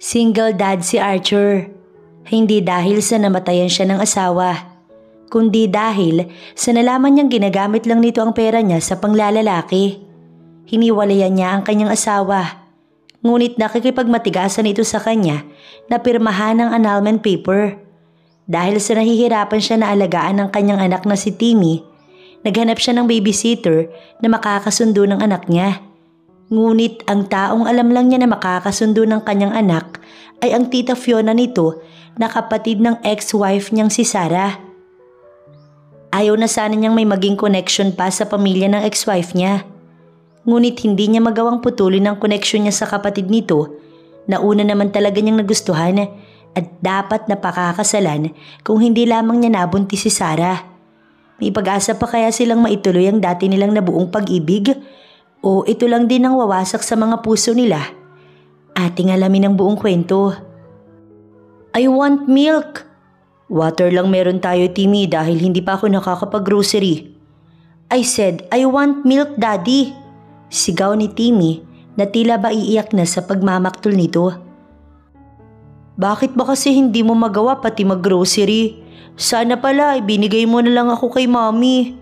Single dad si Archer. Hindi dahil sa namatayan siya ng asawa, kundi dahil sa nalaman niyang ginagamit lang nito ang pera niya sa panglalalaki. Hiniwalayan niya ang kanyang asawa, ngunit nakikipagmatigasan ito sa kanya na pirmahan ng annulment paper. Dahil sa nahihirapan siya na alagaan ng kanyang anak na si Timmy, naghanap siya ng babysitter na makakasundo ng anak niya. Ngunit ang taong alam lang niya na makakasundo ng kanyang anak ay ang tita Fiona nito na kapatid ng ex-wife niyang si Sarah. Ayaw na sana niyang may maging connection pa sa pamilya ng ex-wife niya. Ngunit hindi niya magawang putulin ang connection niya sa kapatid nito na una naman talaga niyang nagustuhan at dapat na pakakasalan kung hindi lamang niya nabuntis si Sarah. May pag-asa pa kaya silang maituloy ang dati nilang nabuong pag-ibig o ito lang din ang wawasak sa mga puso nila? Ating alamin ang buong kwento. I want milk. Water lang meron tayo, Timmy, dahil hindi pa ako nakakapag-grocery. I said, I want milk, Daddy. Sigaw ni Timmy na tila ba iiyak na sa pagmamaktol nito. Bakit ba kasi hindi mo magawa pati mag-grocery? Sana pala ibinigay mo na lang ako kay Mommy.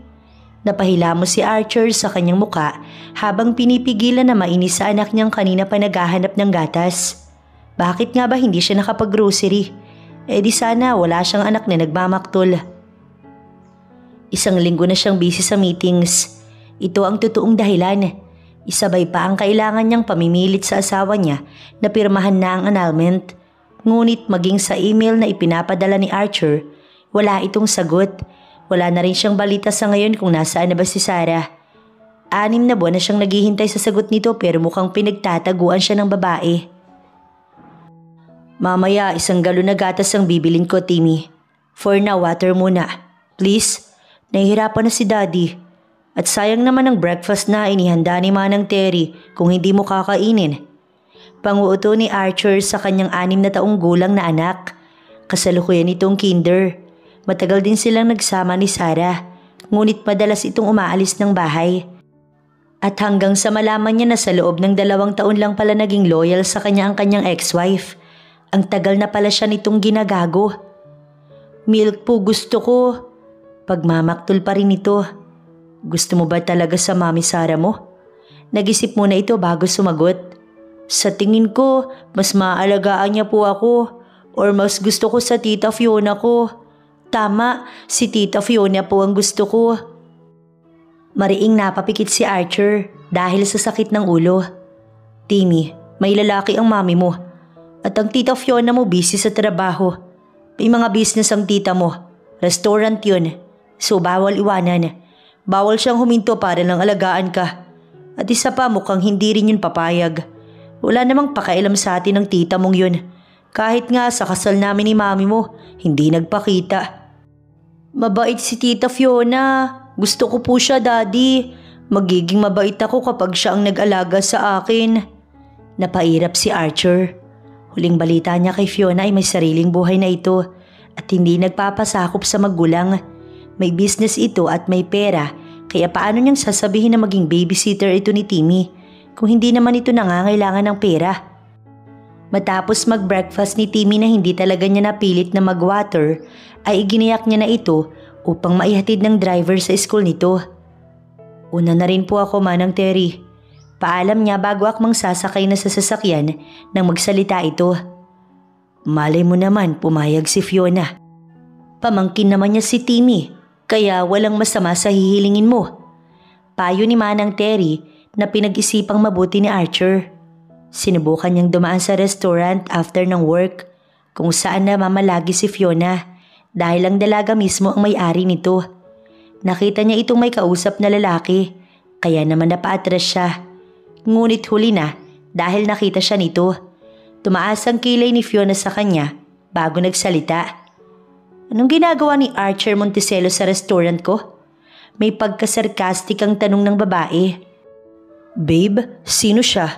Napahilamos si Archer sa kanyang muka habang pinipigilan na mainis sa anak niyang kanina pa naghahanap ng gatas. Bakit nga ba hindi siya nakapag-grocery? Di sana wala siyang anak na nagmamaktol. Isang linggo na siyang busy sa meetings. Ito ang totoong dahilan. Isabay pa ang kailangan niyang pamimilit sa asawa niya na pirmahan na ang annulment. Ngunit maging sa email na ipinapadala ni Archer, wala itong sagot. Wala na rin siyang balita sa ngayon kung nasaan na ba si Sarah. 6 na buwan na siyang naghihintay sa sagot nito pero mukhang pinagtataguan siya ng babae. Mamaya 1 galon na gatas ang bibilin ko, Timmy. For now, water muna. Please, nahihirapan na si Daddy. At sayang naman ang breakfast na inihanda ni Manang Terry kung hindi mo kakainin. Panguuto ni Archer sa kanyang 6 na taong gulang na anak. Kasalukuyan itong kinder. Matagal din silang nagsama ni Sarah, ngunit madalas itong umaalis ng bahay. At hanggang sa malaman niya na sa loob ng 2 taon lang pala naging loyal sa kanya ang kanyang ex-wife. Ang tagal na pala siya nitong ginagago. Milk po gusto ko. Pagmamaktol pa rin ito. Gusto mo ba talaga sa Mami Sarah mo? Nag-isip muna ito bago sumagot. Sa tingin ko, mas maaalagaan niya po ako or mas gusto ko sa tita Fiona ko. Tama, si tita Fiona po ang gusto ko. Mariing napapikit si Archer dahil sa sakit ng ulo. Timmy, may lalaki ang mami mo. At ang tita Fiona mo busy sa trabaho. May mga business ang tita mo. Restaurant yun. So bawal iwanan. Bawal siyang huminto para lang alagaan ka. At isa pa mukhang hindi rin yun papayag. Wala namang pakailam sa atin ng tita mong yun. Kahit nga sa kasal namin ni mami mo, hindi nagpakita. Mabait si tita Fiona. Gusto ko po siya, Daddy. Magiging mabait ako kapag siya ang nag-alaga sa akin. Napairap si Archer. Huling balita niya kay Fiona ay may sariling buhay na ito at hindi nagpapasakop sa magulang. May business ito at may pera, kaya paano niyang sasabihin na maging babysitter ito ni Timmy kung hindi naman ito nangangailangan ng pera? Matapos mag-breakfast ni Timmy na hindi talaga niya napilit na mag-water, ay iginiyak niya na ito upang maihatid ng driver sa school nito. Una na rin po ako, Manang Terry. Paalam niya bago akmang sasakay na sa sasakyan nang magsalita ito. Malay mo naman, pumayag si Fiona. Pamangkin naman niya si Timmy, kaya walang masama sa hihilingin mo. Payo ni Manang Terry na pinag-isipang mabuti ni Archer. Sinubukan niyang dumaan sa restaurant after ng work kung saan namamalagi si Fiona dahil ang dalaga mismo ang may-ari nito. Nakita niya itong may kausap na lalaki, kaya naman napaatras siya. Ngunit huli na dahil nakita siya nito. Tumaas ang kilay ni Fiona sa kanya bago nagsalita. Anong ginagawa ni Archer Montecelo sa restaurant ko? May pagkasarkastik ang tanong ng babae. Babe, sino siya?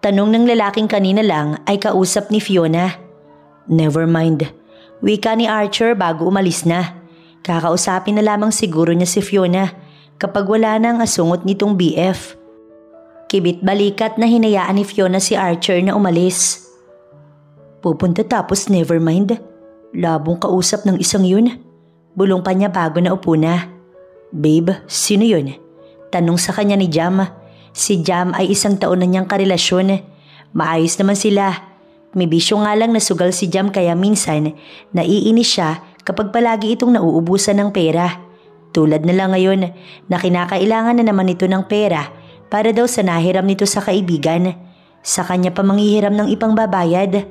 Tanong ng lalaking kanina lang ay kausap ni Fiona. Never mind. Wika ni Archer bago umalis na. Kakausapin na lamang siguro niya si Fiona kapag wala na ang asungot nitong BF. Kibit balikat na hinayaan ni Fiona si Archer na umalis. Pupunta tapos never mind. Labong kausap ng isang yun. Bulong pa niya bago na upo na. Babe, sino yun? Tanong sa kanya ni Jam. Si Jam ay 1 taon na niyang karelasyon. Maayos naman sila. May bisyo nga lang na sugal si Jam kaya minsan naiinis siya kapag palagi itong nauubusan ng pera. Tulad na lang ngayon na kinakailangan na naman ito ng pera para daw sa nahiram nito sa kaibigan. Sa kanya pa manghihiram ng ipang babayad.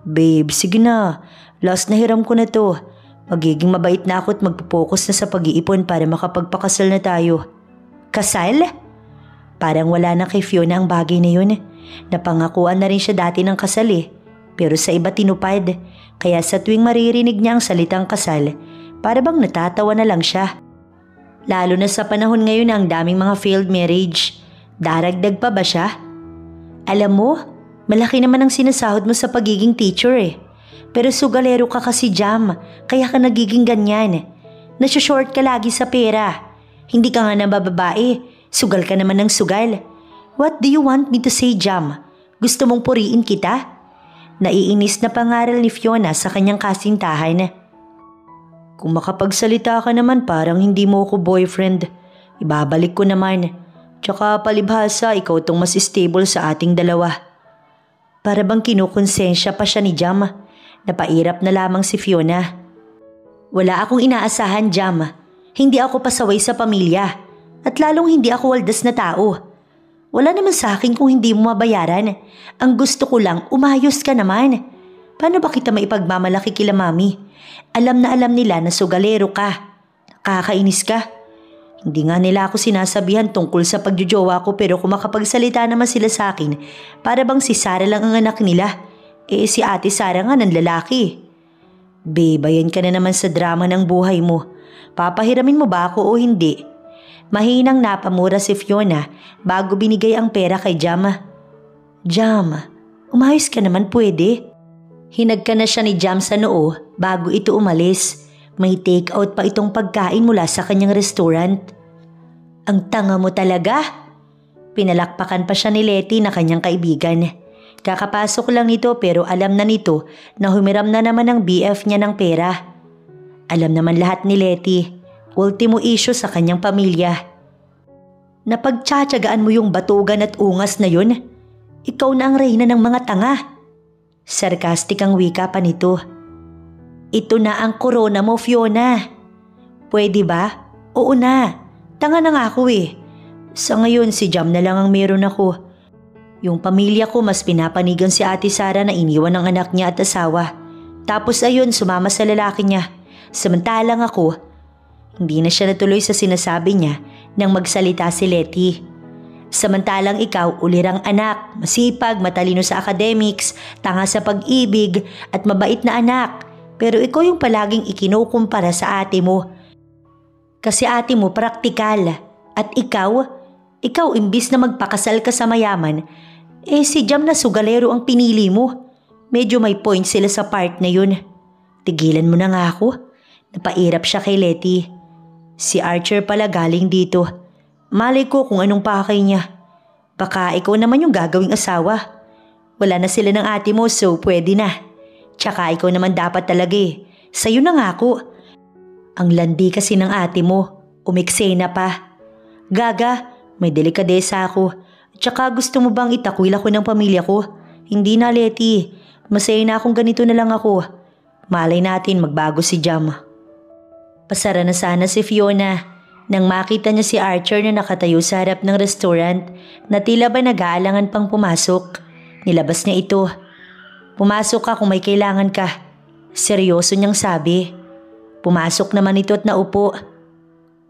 Babe, sige na. Last na hiram ko na to. Magiging mabait na ako at magpo-focus na sa pag-iipon para makapagpakasal na tayo. Kasal? Parang wala na kay Fiona ang bagay na yun. Napangakuan na rin siya dati ng kasal Pero sa iba tinupad. Kaya sa tuwing maririnig niya ang salitang kasal, para bang natatawa na lang siya. Lalo na sa panahon ngayon na ang daming mga failed marriage. Daragdag pa ba siya? Alam mo, malaki naman ang sinasahod mo sa pagiging teacher Pero sugalero ka kasi Jam, kaya ka nagiging ganyan. Nasyashort ka lagi sa pera. Hindi ka nga nabababae, sugal ka naman ng sugal. What do you want me to say, Jam? Gusto mong puriin kita? Naiinis na pangaral ni Fiona sa kanyang kasintahan. Kung makapagsalita ka naman parang hindi mo ko boyfriend. Ibabalik ko naman. Tsaka palibhasa ikaw tong mas stable sa ating dalawa. Para bang kinukonsensya pa siya ni Jam. Napairap na lamang si Fiona. Wala akong inaasahan, Jam. Hindi ako pasaway sa pamilya. At lalong hindi ako waldas na tao. Wala naman sa akin kung hindi mo mabayaran. Ang gusto ko lang, umayos ka naman. Paano ba kita maipagmamalaki kila mami? Alam na alam nila na sugalero ka. Nakakainis ka. Hindi nga nila ako sinasabihan tungkol sa pagjojowa ko pero kung makapagsalita naman sila sa akin, para bang si Sarah lang ang anak nila. Si Ate Sarah nga ng lalaki. Babe, ayan ka na naman sa drama ng buhay mo. Papahiramin mo ba ako o hindi? Mahinang napamura si Fiona bago binigay ang pera kay Jam. Jam, umayos ka naman pwede. Hinagka na siya ni Jam sa noo bago ito umalis. May take out pa itong pagkain mula sa kanyang restaurant. Ang tanga mo talaga. Pinalakpakan pa siya ni Letty na kanyang kaibigan. Kakapasok lang nito pero alam na nito na humiram na naman ang BF niya ng pera. Alam naman lahat ni Letty. Ultimo issue sa kanyang pamilya. Napagtsatsagaan mo yung batugan at ungas na yun. Ikaw na ang reyna ng mga tanga. Sarcastic ang wika pa nito. Ito na ang corona mo, Fiona. Pwede ba? Oo na. Tanga na nga ako Sa ngayon si Jam na lang ang meron ako. Yung pamilya ko mas pinapanigan si Ate Sarah na iniwan ng anak niya at asawa. Tapos ayun sumama sa lalaki niya. Samantalang ako, hindi na siya natuloy sa sinasabi niya nang magsalita si Letty. Samantalang ikaw ulirang anak, masipag, matalino sa academics, tanga sa pag-ibig at mabait na anak. Pero ikaw yung palaging ikinukumpara sa ate mo. Kasi ate mo praktikal at ikaw imbis na magpakasal ka sa mayaman, si Jam na sugalero ang pinili mo. Medyo may point sila sa part na yun. Tigilan mo na nga ako. Napairap siya kay Letty. Si Archer pala galing dito. Malay ko kung anong pakay niya. Baka ikaw naman yung gagawing asawa. Wala na sila ng ate mo so pwede na. Tsaka ikaw naman dapat talaga Sa'yo na nga ako. Ang landi kasi ng ate mo. Umiksena pa. Gaga, may delikadesa ako. Tsaka gusto mo bang itakwil ako ng pamilya ko? Hindi na, Letty. Masaya na akong ganito na lang ako. Malay natin magbago si Jam. Pasara na sana si Fiona. Nang makita niya si Archer na nakatayo sa harap ng restaurant na tila ba nag-aalangan pang pumasok. Nilabas niya ito. Pumasok ka kung may kailangan ka. Seryoso niyang sabi. Pumasok naman ito at naupo.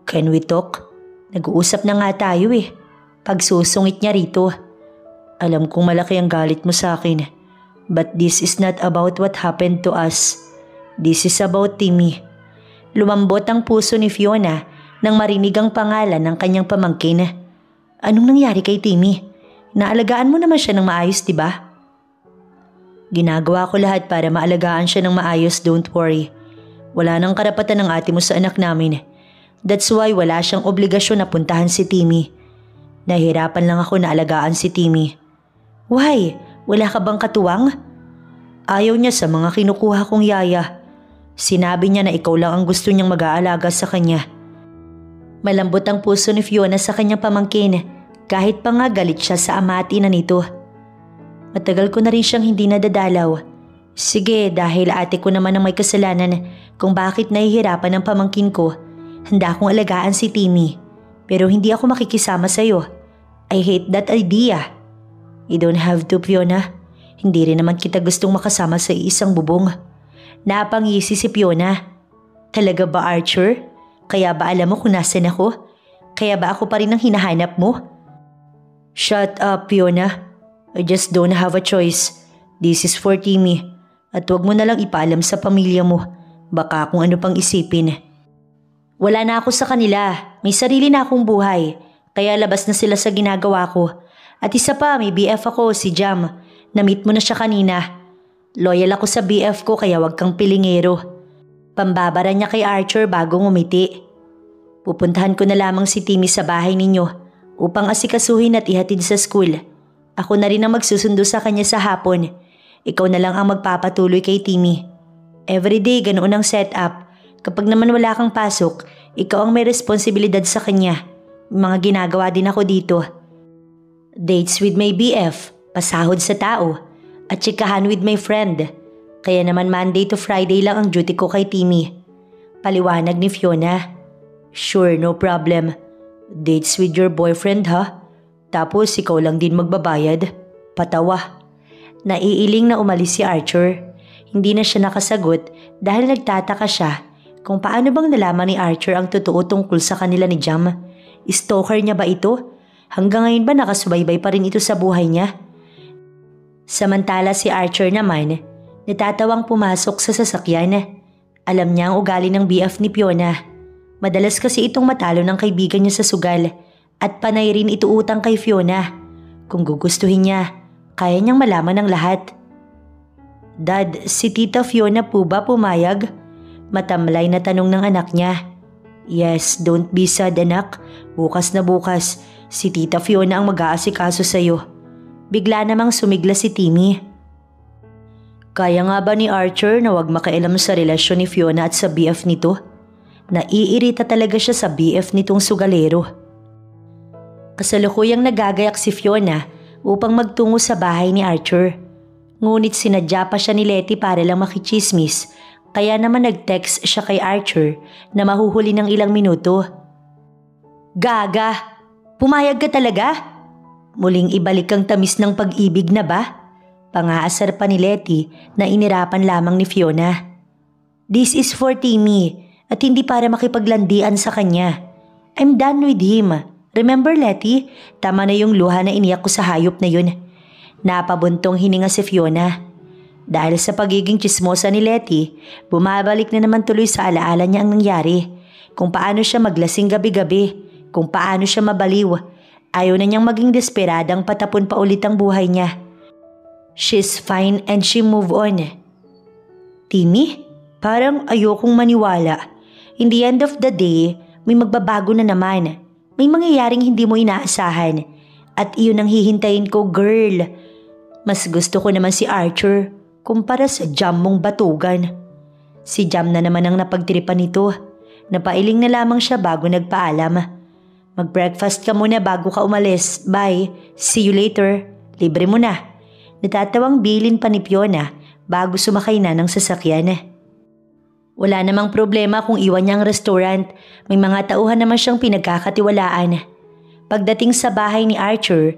Can we talk? Nag-uusap na nga tayo Pagsusungit niya rito. Alam kong malaki ang galit mo sa akin. But this is not about what happened to us. This is about Timmy. Lumambot ang puso ni Fiona nang marinig ang pangalan ng kanyang pamangkin. Anong nangyari kay Timmy? Naalagaan mo naman siya ng maayos, diba? Ginagawa ko lahat para maalagaan siya ng maayos, don't worry. Wala nang karapatan ng ate mo sa anak namin. That's why wala siyang obligasyon na puntahan si Timmy. Nahirapan lang ako na alagaan si Timmy. Why? Wala ka bang katuwang? Ayaw niya sa mga kinukuha kong yaya. Sinabi niya na ikaw lang ang gusto niyang mag-aalaga sa kanya. Malambot ang puso ni Fiona sa kanyang pamangkin kahit pa nga galit siya sa ama at ina nito. Matagal ko na rin siyang hindi nadadalaw. Sige, dahil ate ko naman ang may kasalanan kung bakit nahihirapan ang pamangkin ko. Handa akong alagaan si Timmy. Pero hindi ako makikisama sa'yo. I hate that idea. You don't have to, Fiona. Hindi rin naman kita gustong makasama sa isang bubong. Napangisi si Fiona. Talaga ba, Archer? Kaya ba alam mo kung nasan ako? Kaya ba ako pa rin ang hinahanap mo? Shut up, Fiona. I just don't have a choice. This is for Timmy. At huwag mo na lang ipaalam sa pamilya mo. Baka kung ano pang isipin. Wala na ako sa kanila. May sarili na akong buhay. Kaya labas na sila sa ginagawa ko. At isa pa, may BF ako, si Jam. Na-meet mo na siya kanina. Loyal ako sa BF ko kaya wag kang pilingero. Pambabara niya kay Archer bago ngumiti. Pupuntahan ko na lamang si Timmy sa bahay ninyo upang asikasuhin at ihatid sa school. Ako na rin ang magsusundo sa kanya sa hapon. Ikaw na lang ang magpapatuloy kay Timmy. Everyday ganoon ang setup. Kapag naman wala kang pasok, ikaw ang may responsibilidad sa kanya. Mga ginagawa din ako dito. Dates with my BF, pasahod sa tao, at tsikahan with my friend. Kaya naman Monday to Friday lang ang duty ko kay Timmy. Paliwanag ni Fiona. Sure, no problem. Dates with your boyfriend ha? Tapos ikaw lang din magbabayad? Patawa. Naiiling na umalis si Archer. Hindi na siya nakasagot dahil nagtataka siya kung paano bang nalaman ni Archer ang totoo tungkol sa kanila ni Jam. Stalker niya ba ito? Hanggang ngayon ba nakasubaybay pa rin ito sa buhay niya? Samantala si Archer naman, natatawang pumasok sa sasakyan. Alam niya ang ugali ng BF ni Fiona. Madalas kasi itong matalo ng kaibigan niya sa sugal at panay rin ito utang kay Fiona. Kung gugustuhin niya, kaya niyang malaman ang lahat. Dad, si Tita Fiona po ba pumayag? Matamlay na tanong ng anak niya. Yes, don't be sad anak. Bukas na bukas, si Tita Fiona ang mag-aasikaso sa'yo. Bigla namang sumigla si Timmy. Kaya nga ba ni Archer na wag makialam sa relasyon ni Fiona at sa BF nito? Naiirita talaga siya sa BF nitong sugalero. Kasalukuyang nagagayak si Fiona upang magtungo sa bahay ni Archer. Ngunit sinadya pa siya ni Letty para lang makichismis, kaya naman nag-text siya kay Archer na mahuhuli ng ilang minuto. Gaga! Pumayag ka talaga? Muling ibalik ang tamis ng pag-ibig na ba? Pangaasar pa ni Letty na inirapan lamang ni Fiona. This is for Timmy at hindi para makipaglandian sa kanya. I'm done with him. Remember Letty? Tama na yung luha na iniyak ko sa hayop na yun. Napabuntong hininga si Fiona. Dahil sa pagiging tsismosa ni Letty, bumabalik na naman tuloy sa alaala niya ang nangyari. Kung paano siya maglasing gabi-gabi, kung paano siya mabaliw. Ayaw na niyang maging desperadang patapon pa ulit ang buhay niya. She's fine and she move on. Timmy, parang ayokong maniwala. In the end of the day, may magbabago na naman. May mangyayaring hindi mo inaasahan. At iyon ang hihintayin ko, girl. Mas gusto ko naman si Archer kumpara sa Jam mong batugan. Si Jam na naman ang napagtiripan nito. Napailing na lamang siya bago nagpaalam. Mag-breakfast ka muna bago ka umalis. Bye. See you later. Libre mo na. Natatawang bilin pa ni Fiona bago sumakay na ng sasakyan. Wala namang problema kung iwan niya ang restaurant. May mga tauhan naman siyang pinagkakatiwalaan. Pagdating sa bahay ni Archer,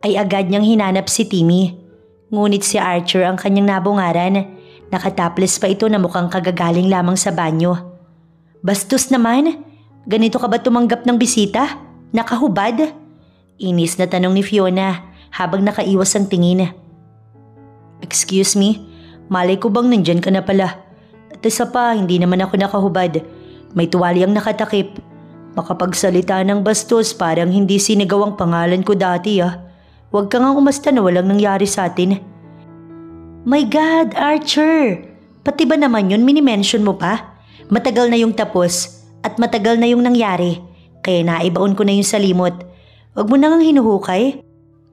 ay agad niyang hinanap si Timmy. Ngunit si Archer ang kanyang nabungaran. Nakataples pa ito na mukhang kagagaling lamang sa banyo. Bastos naman? Ganito ka ba tumanggap ng bisita? Nakahubad? Inis na tanong ni Fiona habang nakaiwas ang tingin. Excuse me, malay ko bang nandyan ka na pala? At isa pa, hindi naman ako nakahubad. May tuwali ang nakatakip. Makapagsalita ng bastos parang hindi sinigaw ang pangalan ko dati ah. Huwag kang umasta na walang nangyari sa atin. My God, Archer! Pati ba naman yun minimension mo pa? Matagal na yung tapos at matagal na yung nangyari. Kaya naibaon ko na yung salimot. Huwag mo nang hinuhukay.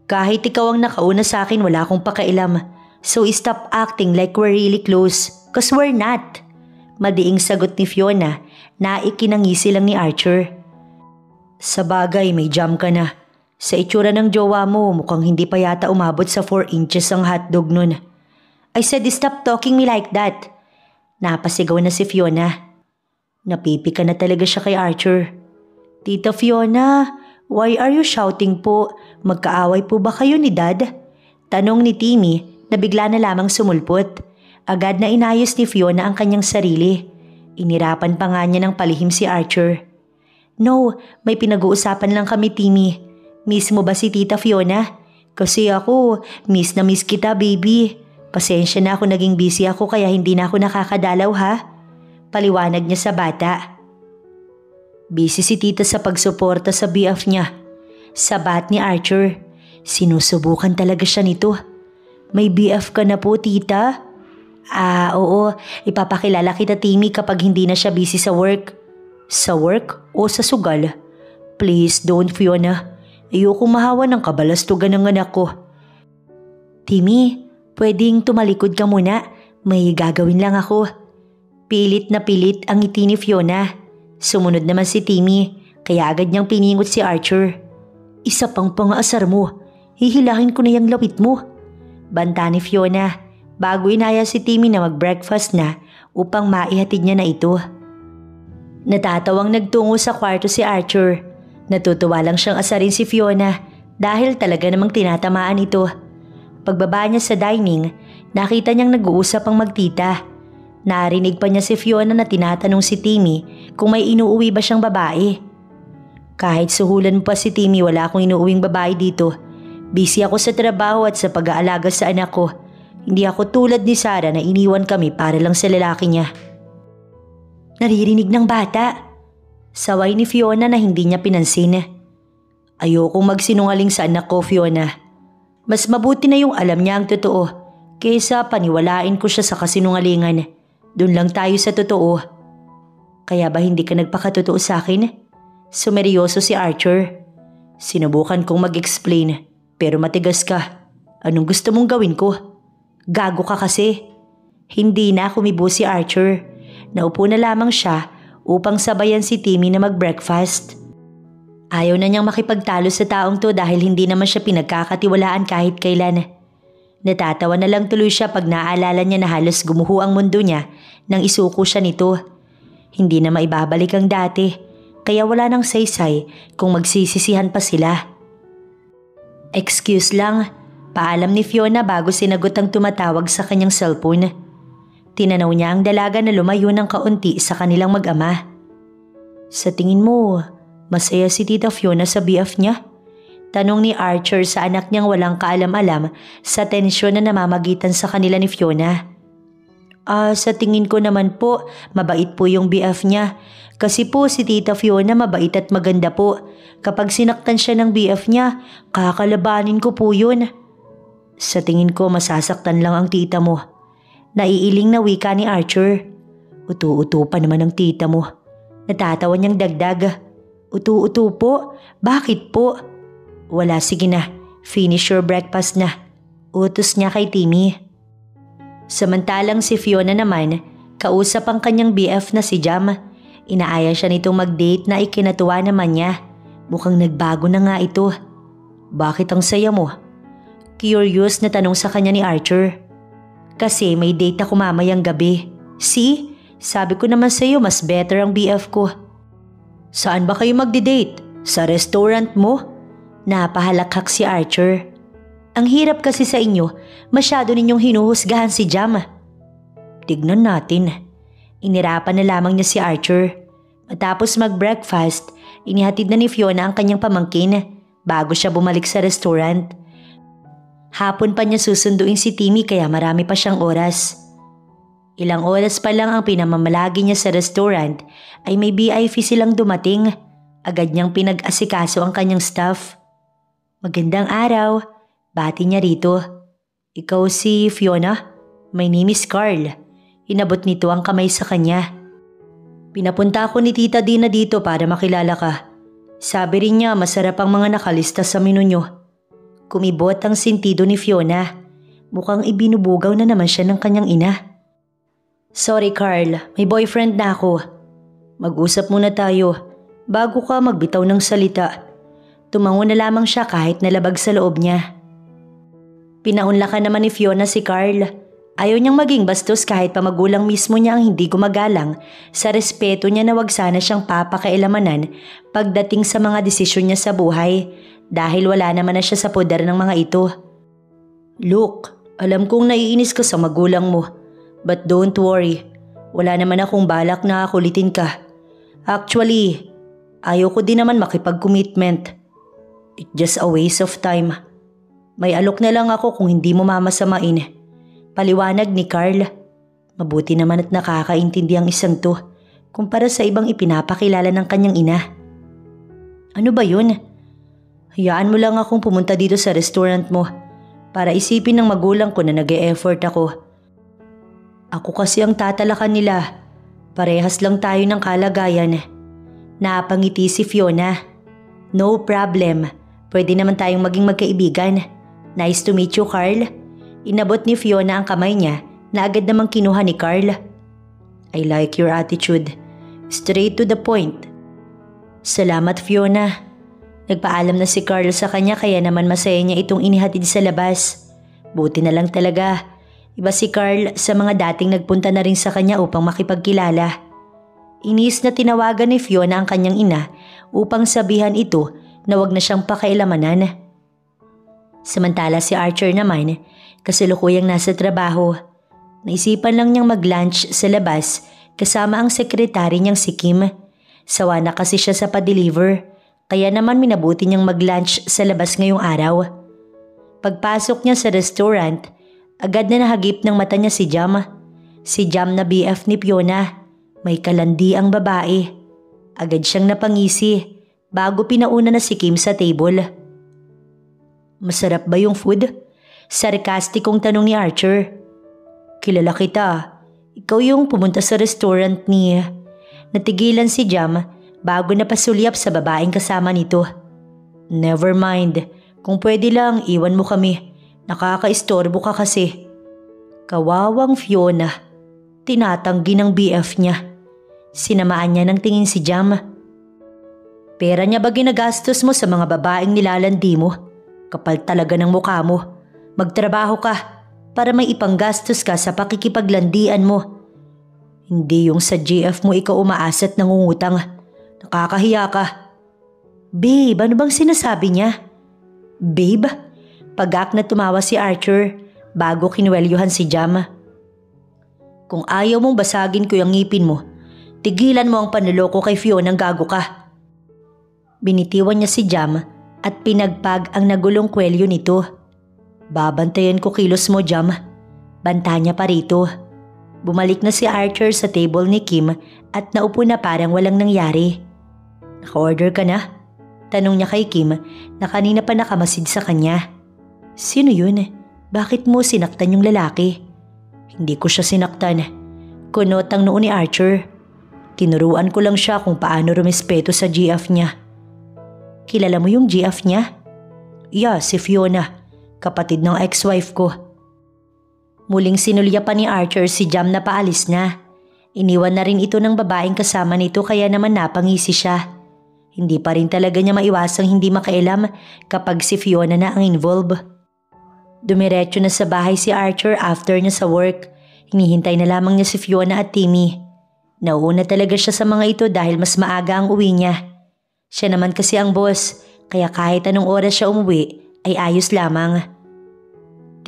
Kahit ikaw ang nakauna sa akin, wala akong pakailam. So stop acting like we're really close, cause we're not. Madiing sagot ni Fiona na ikinangisi lang ni Archer. Sa bagay, may jam ka na. Sa itsura ng jowa mo, mukhang hindi pa yata umabot sa 4 inches ang hotdog nun. I said stop talking me like that. Napasigaw na si Fiona. Napipi ka na talaga siya kay Archer. Tita Fiona, why are you shouting po? Magkaaway po ba kayo ni Dad? Tanong ni Timmy na bigla na lamang sumulpot. Agad na inayos ni Fiona ang kanyang sarili. Inirapan pa nga niya ng palihim si Archer. No, may pinag-uusapan lang kami, Timmy. Miss mo ba si Tita Fiona? Kasi ako, miss na miss kita, baby. Pasensya na ako, naging busy ako kaya hindi na ako nakakadalaw, ha? Paliwanag niya sa bata. Busy si Tita sa pagsuporta sa BF niya. Sabat ni Archer. Sinusubukan talaga siya nito. May BF ka na po, Tita? Oo. Ipapakilala kita, Timmy, kapag hindi na siya busy sa work. Sa work o sa sugal? Please don't, Fiona. Ayoko mahawa ng kabalastugan ng anak ko. Timmy, pwedeng tumalikod ka muna. May gagawin lang ako. Pilit na pilit ang ngiti ni Fiona. Sumunod naman si Timmy, kaya agad niyang piningot si Archer. Isa pang pangaasar mo. Hihilahin ko na yung lawit mo. Banta ni Fiona, bago inaya si Timmy na mag-breakfast na upang maihatid niya na ito. Natatawang nagtungo sa kwarto si Archer. Natutuwa lang siyang asarin si Fiona dahil talaga namang tinatamaan ito. Pagbaba niya sa dining, nakita niyang nag-uusap ang magtita. Narinig pa niya si Fiona na tinatanong si Timmy kung may inuuwi ba siyang babae. Kahit suhulan pa si Timmy, wala akong inuuwing babae dito. Busy ako sa trabaho at sa pag-aalaga sa anak ko. Hindi ako tulad ni Sarah na iniwan kami para lang sa lalaki niya. Naririnig ng bata. Saway ni Fiona na hindi niya pinansin. Ayokong magsinungaling sa anak ko, Fiona. Mas mabuti na yung alam niya ang totoo kaysa paniwalain ko siya sa kasinungalingan. Doon lang tayo sa totoo. Kaya ba hindi ka nagpakatotoo sa akin? Sumeryoso si Archer. Sinubukan kong mag-explain pero matigas ka. Anong gusto mong gawin ko? Gago ka kasi. Hindi na kumibo si Archer. Naupo na lamang siya upang sabayan si Timmy na mag-breakfast. Ayaw na niyang makipagtalo sa taong to dahil hindi naman siya pinagkakatiwalaan kahit kailan. Natatawa na lang tuloy siya pag naaalala niya na halos gumuho ang mundo niya nang isuko siya nito. Hindi na maibabalik ang dati, kaya wala nang saysay kung magsisisihan pa sila. Excuse lang, paalam ni Fiona bago sinagot ang tumatawag sa kanyang cellphone. Tinanaw niya ang dalaga na lumayo ng kaunti sa kanilang mag-ama. Sa tingin mo, masaya si Tita Fiona sa BF niya? Tanong ni Archer sa anak niyang walang kaalam-alam sa tensyon na namamagitan sa kanila ni Fiona. Sa tingin ko naman po, mabait po yung BF niya. Kasi po si Tita Fiona mabait at maganda po. Kapag sinaktan siya ng BF niya, kakalabanin ko po yun. Sa tingin ko masasaktan lang ang tita mo. Naiiling na wika ni Archer. Utu-utu pa naman ang tita mo. Natatawa niyang dagdag. Utu-utu po? Bakit po? Wala, sige na. Finish your breakfast na. Utos niya kay Timmy. Samantalang si Fiona naman, kausap ang kanyang BF na si Jam. Inaaya siya nitong mag-date na ikinatuwa naman niya. Mukhang nagbago na nga ito. Bakit ang saya mo? Curious na tanong sa kanya ni Archer. Kasi may date ako mamayang gabi. See? Sabi ko naman sa'yo mas better ang BF ko. Saan ba kayo magdi-date? Sa restaurant mo? Napahalakhak si Archer. Ang hirap kasi sa inyo, masyado ninyong hinuhusgahan si Jam. Tignan natin. Inirapan na lamang niya si Archer. Matapos mag-breakfast, inihatid na ni Fiona ang kanyang pamangkin bago siya bumalik sa restaurant. Hapon pa niya susunduin si Timmy kaya marami pa siyang oras. Ilang oras pa lang ang pinamamalagi niya sa restaurant ay may VIP silang dumating. Agad niyang pinag-asikaso ang kanyang staff. Magandang araw, bati niya rito. Ikaw si Fiona? My name is Carl. Inabot nito ang kamay sa kanya. Pinapunta ako ni Tita Dina dito para makilala ka. Sabi rin niya masarap ang mga nakalista sa menu niyo. Kumibot ang sentido ni Fiona. Mukhang ibinubugaw na naman siya ng kanyang ina. Sorry Carl, may boyfriend na ako. Mag-usap muna tayo bago ka magbitaw ng salita. Tumango na lamang siya kahit nalabag sa loob niya. Pinaunlakan naman ni Fiona si Carl. Ayaw niyang maging bastos kahit pa magulang mismo niya ang hindi gumagalang sa respeto niya na wag sana siyang papakialamanan pagdating sa mga desisyon niya sa buhay dahil wala naman na siya sa poder ng mga ito. Look, alam kong naiinis ka sa magulang mo, but don't worry. Wala naman akong balak na kulitin ka. Actually, ayaw ko din naman makipag-commitment. It's just a waste of time. May alok na lang ako kung hindi mo mamasamain. Paliwanag ni Carl. Mabuti naman at nakakaintindi ang isang to kumpara sa ibang ipinapakilala ng kanyang ina. Ano ba yun? Hayaan mo lang akong pumunta dito sa restaurant mo para isipin ng magulang ko na nag-e-effort ako. Ako kasi ang tatalakan nila. Parehas lang tayo ng kalagayan. Napangiti si Fiona. No problem. Pwede naman tayong maging magkaibigan. Nice to meet you, Carl. Inabot ni Fiona ang kamay niya na agad namang kinuha ni Carl. I like your attitude. Straight to the point. Salamat, Fiona. Nagpaalam na si Carl sa kanya kaya naman masaya niya itong inihatid sa labas. Buti na lang talaga. Iba si Carl sa mga dating nagpunta na rin sa kanya upang makipagkilala. Inis na tinawagan ni Fiona ang kanyang ina upang sabihan ito na wag na siyang pakialamanan. Samantala si Archer naman, kasalukuyang nasa trabaho. Naisipan lang niyang mag-lunch sa labas kasama ang sekretary niyang si Kim. Sawa na kasi siya sa pa-deliver, kaya naman minabuti niyang mag-lunch sa labas ngayong araw. Pagpasok niya sa restaurant, agad na nahagip ng mata niya si Jam. Si Jam na BF ni Fiona. May kalandi ang babae. Agad siyang napangisi bago pinauna na si Kim sa table. Masarap ba yung food? Sarkastikong tanong ni Archer. Kilala kita. Ikaw yung pumunta sa restaurant ni... Natigilan si Jam bago napasulyap sa babaeng kasama nito. Never mind. Kung pwede lang, iwan mo kami. Nakakaistorbo ka kasi. Kawawang Fiona. Tinatanggi ng BF niya. Sinamaan niya ng tingin si Jam. Pera niya ba ginagastos mo sa mga babaeng nilalandi mo? Kapal talaga ng mukha mo. Magtrabaho ka para may ipanggastos ka sa pakikipaglandian mo. Hindi yung sa GF mo ikaw umaasa at nangungutang. Nakakahiya ka. Babe, ano bang sinasabi niya? Babe? Pagak na tumawa si Archer bago kinuwelyuhan si Jam. Kung ayaw mong basagin ko yung ngipin mo, tigilan mo ang panloloko kay Fiona ng gago ka. Binitiwan niya si Jam at pinagpag ang nagulong kwelyo nito. Babantayan ko kilos mo, Jam. Banta niya pa rito. Bumalik na si Archer sa table ni Kim at naupo na parang walang nangyari. Naka-order ka na? Tanong niya kay Kim na kanina pa nakamasid sa kanya. Sino yun? Bakit mo sinaktan yung lalaki? Hindi ko siya sinaktan. Kunot ang noo ni Archer. Tinuruan ko lang siya kung paano rumespeto sa GF niya. Kilala mo yung GF niya? Yeah, si Fiona. Kapatid ng ex-wife ko. Muling sinulya pa ni Archer si Jam na paalis na. Iniwan na rin ito ng babaeng kasama nito kaya naman napangisi siya. Hindi pa rin talaga niya maiwasang hindi makailam kapag si Fiona na ang involved. Dumiretso na sa bahay si Archer after niya sa work. Hinihintay na lamang niya si Fiona at Timmy. Nauuna talaga siya sa mga ito dahil mas maaga ang uwi niya. Siya naman kasi ang boss, kaya kahit anong oras siya umuwi ay ayos lamang.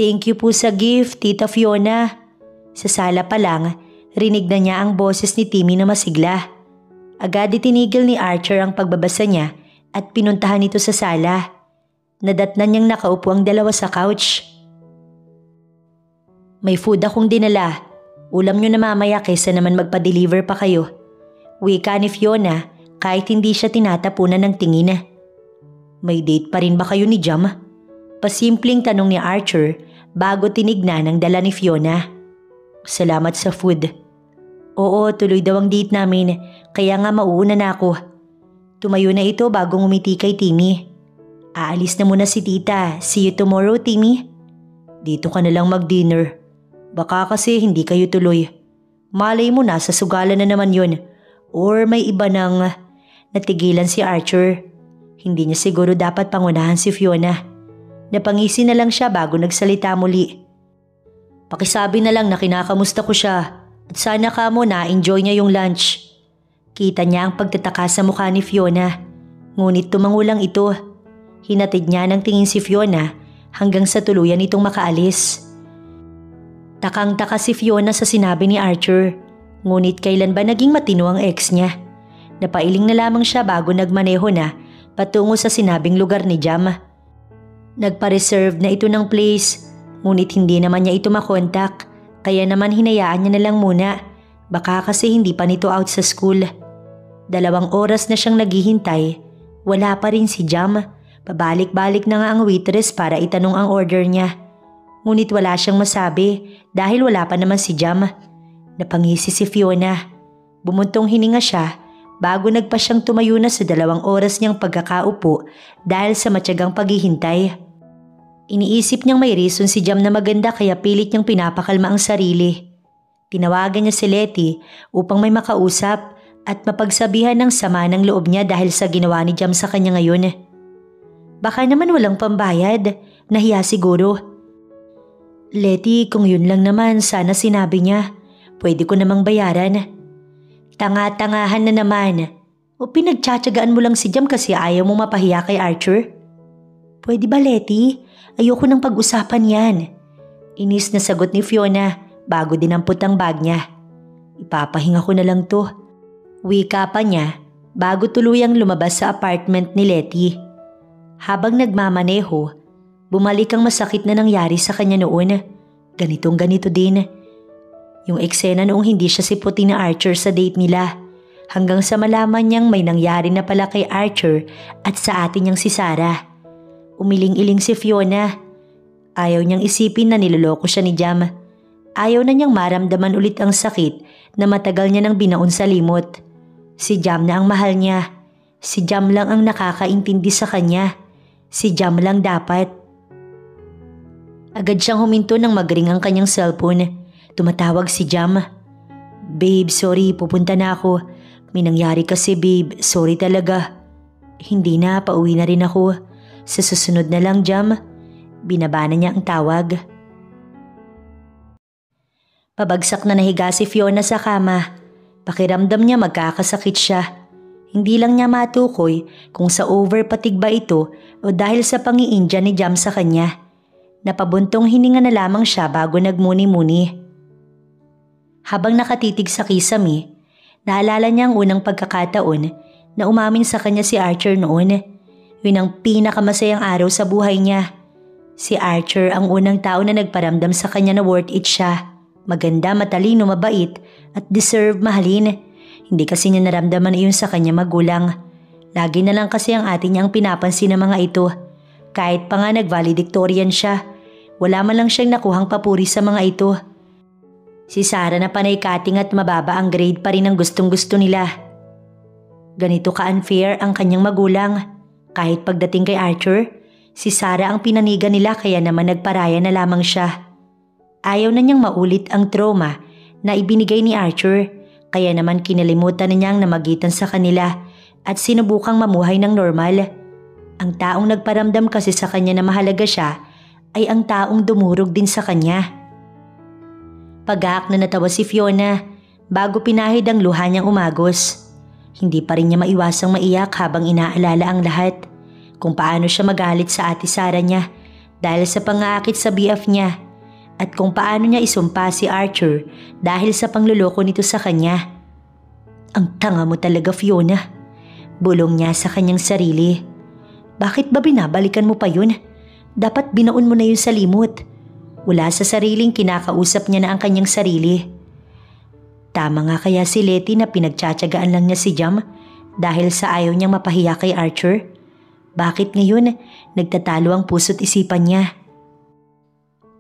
Thank you po sa gift, Tita Fiona. Sa sala pa lang, rinig na niya ang boses ni Timmy na masigla. Agad itinigil ni Archer ang pagbabasa niya at pinuntahan ito sa sala. Nadatnan niyang nakaupo ang dalawa sa couch. May food akong dinala. Ulam niyo na mamaya kaysa naman magpa-deliver pa kayo. Wika ni Fiona kahit hindi siya tinatapunan ng tingin. May date pa rin ba kayo ni Jam? Pasimpleng tanong ni Archer bago tinignan ang dala ni Fiona. Salamat sa food. Oo, tuloy daw ang date namin kaya nga mauuna na ako. Tumayo na ito bago ngumiti kay Timmy. Aalis na muna si tita. See you tomorrow, Timmy. Dito ka na lang mag-dinner. Baka kasi hindi kayo tuloy. Malay mo nasa sugalan na naman yun. Or may iba nang natigilan si Archer. Hindi niya siguro dapat pangunahan si Fiona. Napangisi na lang siya bago nagsalita muli. Pakisabi na lang na kinakamusta ko siya at sana ka mo na-enjoy niya yung lunch. Kita niya ang pagtataka sa mukha ni Fiona. Ngunit tumangulang ito. Hinatid niya ng tingin si Fiona hanggang sa tuluyan itong makaalis. Takang-taka si Fiona sa sinabi ni Archer. Ngunit kailan ba naging matino ang ex niya? Napailing na lamang siya bago nagmaneho na patungo sa sinabing lugar ni Jam. Nagpa-reserve na ito ng place, ngunit hindi naman niya ito makontak, kaya naman hinayaan niya na lang muna. Baka kasi hindi pa nito out sa school. 2 oras na siyang naghihintay, wala pa rin si Jam. Pabalik-balik na nga ang waitress para itanong ang order niya. Ngunit wala siyang masabi dahil wala pa naman si Jam. Napangisi si Fiona. Bumuntong hininga siya bago nagpa siyang tumayo na sa 2 oras niyang pagkakaupo dahil sa matyagang paghihintay. Iniisip niyang may reason si Jam na maganda kaya pilit niyang pinapakalma ang sarili. Tinawagan niya si Letty upang may makausap at mapagsabihan ng sama ng loob niya dahil sa ginawa ni Jam sa kanya ngayon. Baka naman walang pambayad, nahiya siguro. Letty, kung yun lang naman sana sinabi niya. Pwede ko namang bayaran. Tanga-tangahan na naman. O pinagtsatsagaan mo lang si Jam kasi ayaw mo mapahiya kay Archer? Pwede ba Letty? Ayoko nang pag-usapan yan. Inis na sagot ni Fiona bago dinampot ang bag niya. Ipapahinga ko na lang to. Wika pa niya bago tuluyang lumabas sa apartment ni Letty. Habang nagmamaneho, bumalik ang masakit na nangyari sa kanya noon. Ganitong-ganito din. Yung eksena noong hindi siya siputin na Archer sa date nila. Hanggang sa malaman niyang may nangyari na pala kay Archer at sa atin niyang si Sarah. Umiling-iling si Fiona. Ayaw niyang isipin na niloloko siya ni Jam. Ayaw na niyang maramdaman ulit ang sakit na matagal niya nang binaon sa limot. Si Jam na ang mahal niya. Si Jam lang ang nakakaintindi sa kanya. Si Jam lang dapat. Agad siyang huminto nang magring ang kanyang cellphone. Tumatawag si Jam. Babe, sorry, pupunta na ako. May nangyari kasi babe, sorry talaga. Hindi na, pauwi na rin ako. Sa susunod na lang Jam. Binabana niya ang tawag. Pabagsak na nahiga si Fiona sa kama. Pakiramdam niya magkakasakit siya. Hindi lang niya matukoy kung sa overpatig ba ito o dahil sa pangiindya ni Jam sa kanya. Napabuntong hininga na lamang siya bago nagmuni-muni. Habang nakatitig sa kisame, naalala niya ang unang pagkakataon na umamin sa kanya si Archer noon. Yun ang pinakamasayang araw sa buhay niya. Si Archer ang unang tao na nagparamdam sa kanya na worth it siya. Maganda, matalino, mabait at deserve mahalin. Hindi kasi niya naramdaman iyon sa kanya magulang. Lagi na lang kasi ang atin niyang pinapansin ng mga ito. Kahit pa nga nag-valedictorian siya, wala man lang siyang nakuhang papuri sa mga ito. Si Sarah na panay cutting at mababa ang grade pa rin ang gustong-gusto nila. Ganito ka-unfair ang kanyang magulang. Kahit pagdating kay Archer, si Sarah ang pinanigan nila kaya naman nagparaya na lamang siya. Ayaw na niyang maulit ang trauma na ibinigay ni Archer, kaya naman kinalimutan na niyang namagitan sa kanila at sinubukang mamuhay ng normal. Ang taong nagparamdam kasi sa kanya na mahalaga siya ay ang taong dumurog din sa kanya. Paghaak na natawa si Fiona bago pinahid ang luha niyang umagos. Hindi pa rin niya maiwasang maiyak habang inaalala ang lahat. Kung paano siya magalit sa ate Sarah niya dahil sa pang-aakit sa BF niya at kung paano niya isumpa si Archer dahil sa pangluloko nito sa kanya. Ang tanga mo talaga Fiona. Bulong niya sa kanyang sarili. Bakit ba binabalikan mo pa yun? Dapat binaon mo na yun sa limot. Wala sa sariling kinakausap niya na ang kanyang sarili. Tama nga kaya si Letty na pinagtsatsagaan lang niya si Jam dahil sa ayaw niyang mapahiya kay Archer. Bakit ngayon nagtatalo ang puso't isipan niya?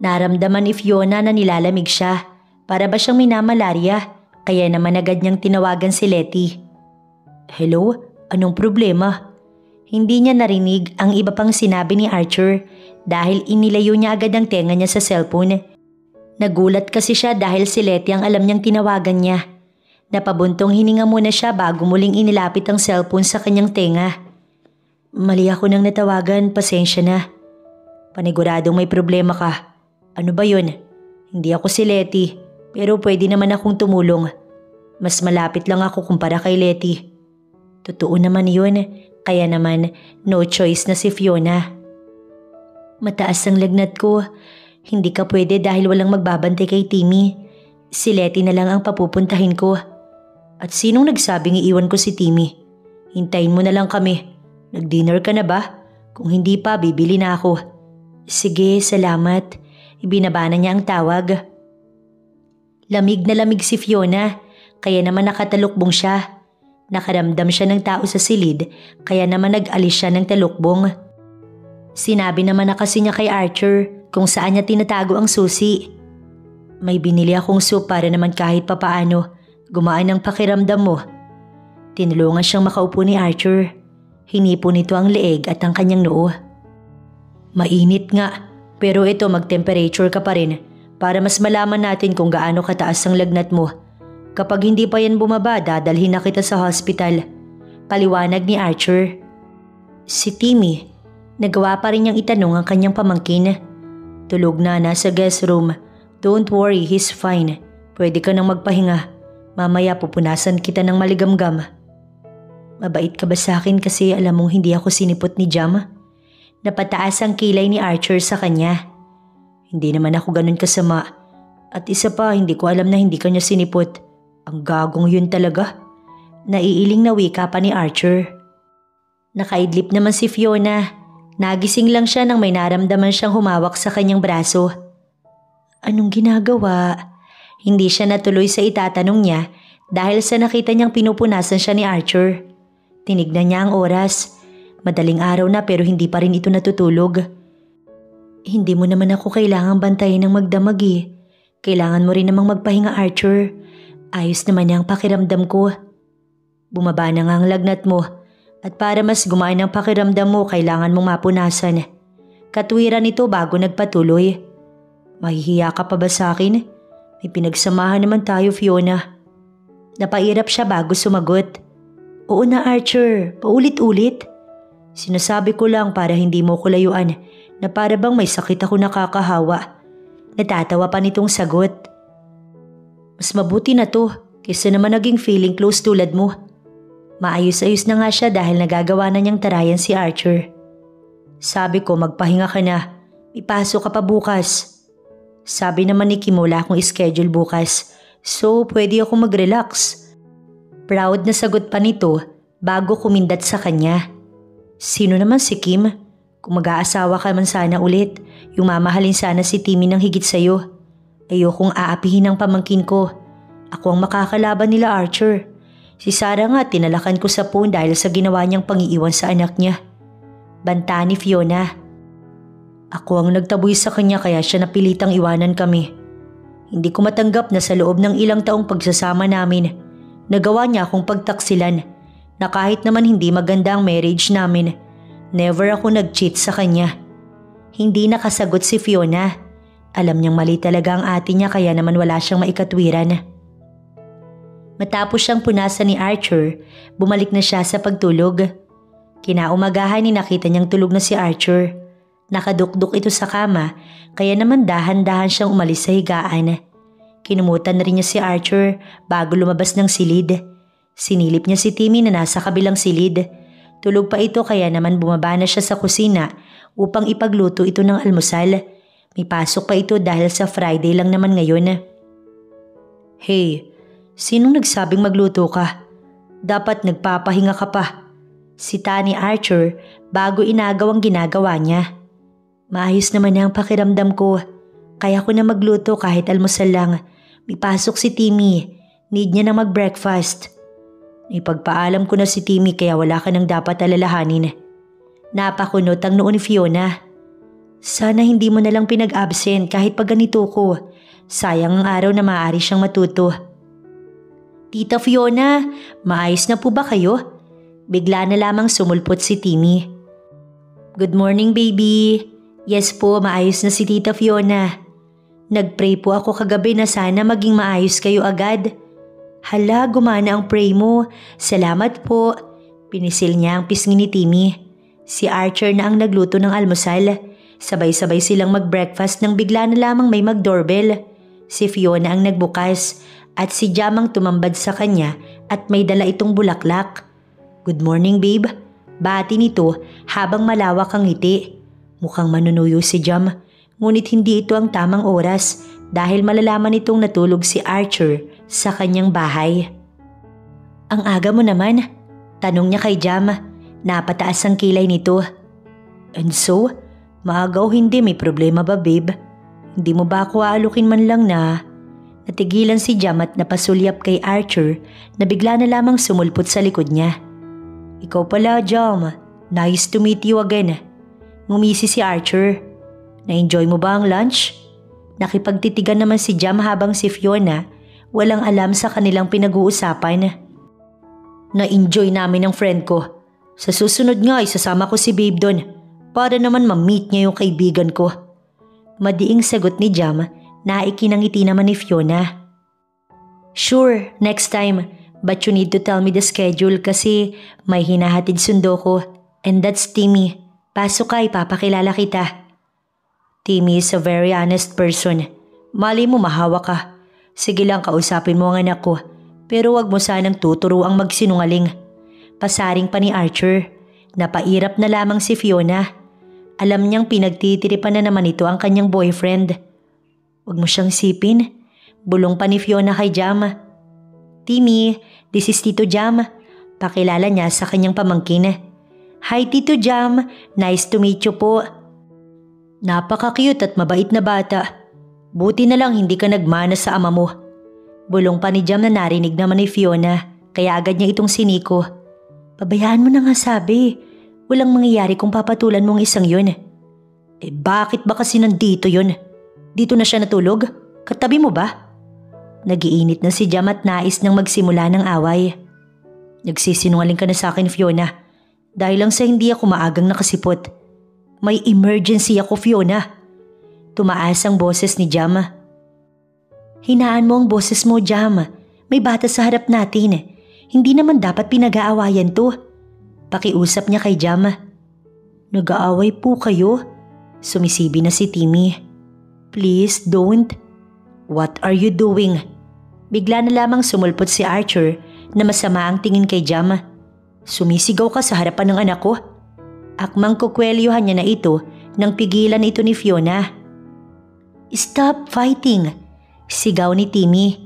Naramdaman ni Fiona na nilalamig siya. Para ba siyang minamalarya? Kaya naman agad niyang tinawagan si Letty. Hello? Anong problema? Hindi niya narinig ang iba pang sinabi ni Archer dahil inilayo niya agad ang tenga niya sa cellphone. Nagulat kasi siya dahil si Letty ang alam niyang tinawagan niya. Napabuntong hininga muna siya bago muling inilapit ang cellphone sa kanyang tenga. Mali ako nang natawagan, pasensya na. Paniguradong may problema ka. Ano ba yun? Hindi ako si Letty, pero pwede naman akong tumulong. Mas malapit lang ako kumpara kay Letty. Totoo naman yun, kaya naman no choice na si Fiona. Mataas ang lagnat ko. Hindi ka pwede dahil walang magbabantay kay Timmy. Si Letty na lang ang papupuntahin ko. At sinong nagsabing iiwan ko si Timmy? Hintayin mo na lang kami. Nag-dinner ka na ba? Kung hindi pa, bibili na ako. Sige, salamat. Ibinaba na niya ang tawag. Lamig na lamig si Fiona, kaya naman nakatalukbong siya. Nakaramdam siya ng tao sa silid, kaya naman nag-alis siya ng talukbong. Sinabi naman na kasi niya kay Archer kung saan niya tinatago ang susi. May binili akong soup para naman kahit papaano gumaan ang pakiramdam mo. Tinulungan siyang makaupo ni Archer. Hinipo nito ang leeg at ang kanyang noo. Mainit nga, pero ito mag-temperature ka pa rin para mas malaman natin kung gaano kataas ang lagnat mo. Kapag hindi pa yan bumaba, dadalhin na kita sa hospital. Paliwanag ni Archer. Si Timmy, nagawa pa rin niyang itanong ang kanyang pamangkin. Tulog na, nasa guest room. Don't worry, he's fine. Pwede ka nang magpahinga. Mamaya pupunasan kita ng maligamgam. Mabait ka ba sa akin kasi alam mong hindi ako sinipot ni Jam? Napataas ang kilay ni Archer sa kanya. Hindi naman ako ganun kasama. At isa pa, hindi ko alam na hindi ka niya sinipot. Ang gagong yun talaga. Naiiling na wika pa ni Archer. Nakaidlip naman si Fiona. Nagising lang siya nang may naramdaman siyang humawak sa kanyang braso. Anong ginagawa? Hindi siya natuloy sa itatanong niya dahil sa nakita niyang pinupunasan siya ni Archer. Tinignan niya ang oras. Madaling araw na pero hindi pa rin ito natutulog. Hindi mo naman ako kailangang bantayin ng magdamag eh. Kailangan mo rin namang magpahinga, Archer. Ayos naman niya ang pakiramdam ko. Bumaba na nga ang lagnat mo. At para mas gumaan ang pakiramdam mo, kailangan mong mapunasan. Katwiran nito bago nagpatuloy. Mahihiya ka pa ba sa akin? May pinagsamahan naman tayo, Fiona. Napairap siya bago sumagot. Oo na, Archer. Paulit-ulit. Sinasabi ko lang para hindi mo ko layuan na para bang may sakit ako nakakahawa. Natatawa pa nitong sagot. Mas mabuti na to kaysa naman naging feeling close tulad mo. Maayos-ayos na nga siya dahil nagagawa na niyang tarayan si Archer. Sabi ko magpahinga ka na. Ipasok ka pa bukas. Sabi naman ni Kim wala akong schedule bukas. So pwede ako mag-relax. Proud na sagot pa nito bago kumindat sa kanya. Sino naman si Kim? Kung mag-aasawa ka man sana ulit, yung mamahalin sana si Timmy ng higit sa'yo. Ayokong aapihin ang pamangkin ko. Ako ang makakalaban nila, Archer. Si Sarah nga tinalakan ko sa phone dahil sa ginawa niyang pangiiwan sa anak niya. Banta ni Fiona. Ako ang nagtaboy sa kanya kaya siya napilitang iwanan kami. Hindi ko matanggap na sa loob ng ilang taong pagsasama namin, nagawa niya akong pagtaksilan na kahit naman hindi maganda ang marriage namin, never ako nag-cheat sa kanya. Hindi nakasagot si Fiona. Alam niyang mali talaga ang ate niya kaya naman wala siyang maikatwiran. Matapos siyang punasan ni Archer, bumalik na siya sa pagtulog. Kinaumagahan ni nakita niyang tulog na si Archer. Nakadukduk ito sa kama kaya naman dahan-dahan siyang umalis sa higaan. Kinumutan na rin niya si Archer bago lumabas ng silid. Sinilip niya si Timmy na nasa kabilang silid. Tulog pa ito kaya naman bumaba na siya sa kusina upang ipagluto ito ng almusal. May pasok pa ito dahil sa Friday lang naman ngayon. Hey, sinong nagsabing magluto ka? Dapat nagpapahinga ka pa. Sita ni Archer bago inagaw ang ginagawa niya. Maayos naman na ang pakiramdam ko. Kaya ko na magluto kahit almusal lang. May pasok si Timmy. Need niya na mag-breakfast. Ipagpaalam ko na si Timmy kaya wala ka nang dapat alalahanin. Napakunot ang noo ni Fiona. Sana hindi mo na lang pinag-absent kahit pag ganito ko. Sayang ang araw na maaari siyang matuto. Tita Fiona, maayos na po ba kayo? Bigla na lamang sumulpot si Timmy. Good morning, baby. Yes po, maayos na si Tita Fiona. Nagpray po ako kagabi na sana maging maayos kayo agad. Hala, gumana ang pray mo. Salamat po. Pinisil niya ang pisngi ni Timmy. Si Archer na ang nagluto ng almusal. Sabay-sabay silang mag-breakfast nang bigla na lamang may mag-doorbell. Si Fiona ang nagbukas at si Jam ang tumambad sa kanya at may dala itong bulaklak. Good morning, babe. Bati nito habang malawak ang ngiti. Mukhang manunuyo si Jam, ngunit hindi ito ang tamang oras dahil malalaman itong natulog si Archer sa kanyang bahay. Ang aga mo naman, tanong niya kay Jam. Napataas ang kilay nito. And so, maaga o hindi, may problema ba, babe? Hindi mo ba ako aalukin man lang na? Natigilan si Jam at napasulyap kay Archer na bigla na lamang sumulpot sa likod niya. Ikaw pala, Jam. Nice to meet you again. Ngumisi si Archer. Na-enjoy mo ba ang lunch? Nakipagtitigan naman si Jam habang si Fiona walang alam sa kanilang pinag-uusapan. Na-enjoy namin ng friend ko. Sa susunod nga isasama ko si babe doon para naman ma-meet niya yung kaibigan ko. Madiing sagot ni Jam na ikinangiti naman ni Fiona. Sure, next time. But you need to tell me the schedule kasi may hinahatid sundo ko. And that's Timmy. Pasok ka, ipapakilala kita. Timmy is a very honest person. Mali mo mahawa ka. Sige lang, kausapin mo ang anak ko. Pero wag mo sanang tuturuang magsinungaling. Pasaring pa ni Archer. Napairap na lamang si Fiona. Alam niyang pinagtitiripan na naman ito ang kanyang boyfriend. Wag mo siyang sipin. Bulong pa ni Fiona kay Jam. Timmy, this is Tito Jam. Pakilala niya sa kanyang pamangkin. Hi Tito Jam, nice to meet you po. Napaka-cute at mabait na bata. Buti na lang hindi ka nagmana sa ama mo. Bulong pa ni Jam na narinig naman ni Fiona, kaya agad niya itong siniko. Pabayaan mo na nga sabi, walang mangyayari kung papatulan mo ang isang yun. Bakit ba kasi nandito yun? Dito na siya natulog? Katabi mo ba? Nagiinit na si Jam at nais nang magsimula ng away. Nagsisinungaling ka na sa akin, Fiona. Dahil lang sa hindi ako maagang nakasipot. May emergency ako, Fiona. Tumaas ang boses ni Jam. Hinaan mo ang boses mo, Jam. May bata sa harap natin. Hindi naman dapat pinag-aawayan to. Pakiusap niya kay Jam. Nag-aaway po kayo? Sumisibi na si Timmy. Please don't. What are you doing? Bigla na lamang sumulpot si Archer na masama ang tingin kay Jam. Sumisigaw ka sa harapan ng anak ko. Akmang kukwelyuhan niya na ito nang pigilan ito ni Fiona. Stop fighting! Sigaw ni Timmy.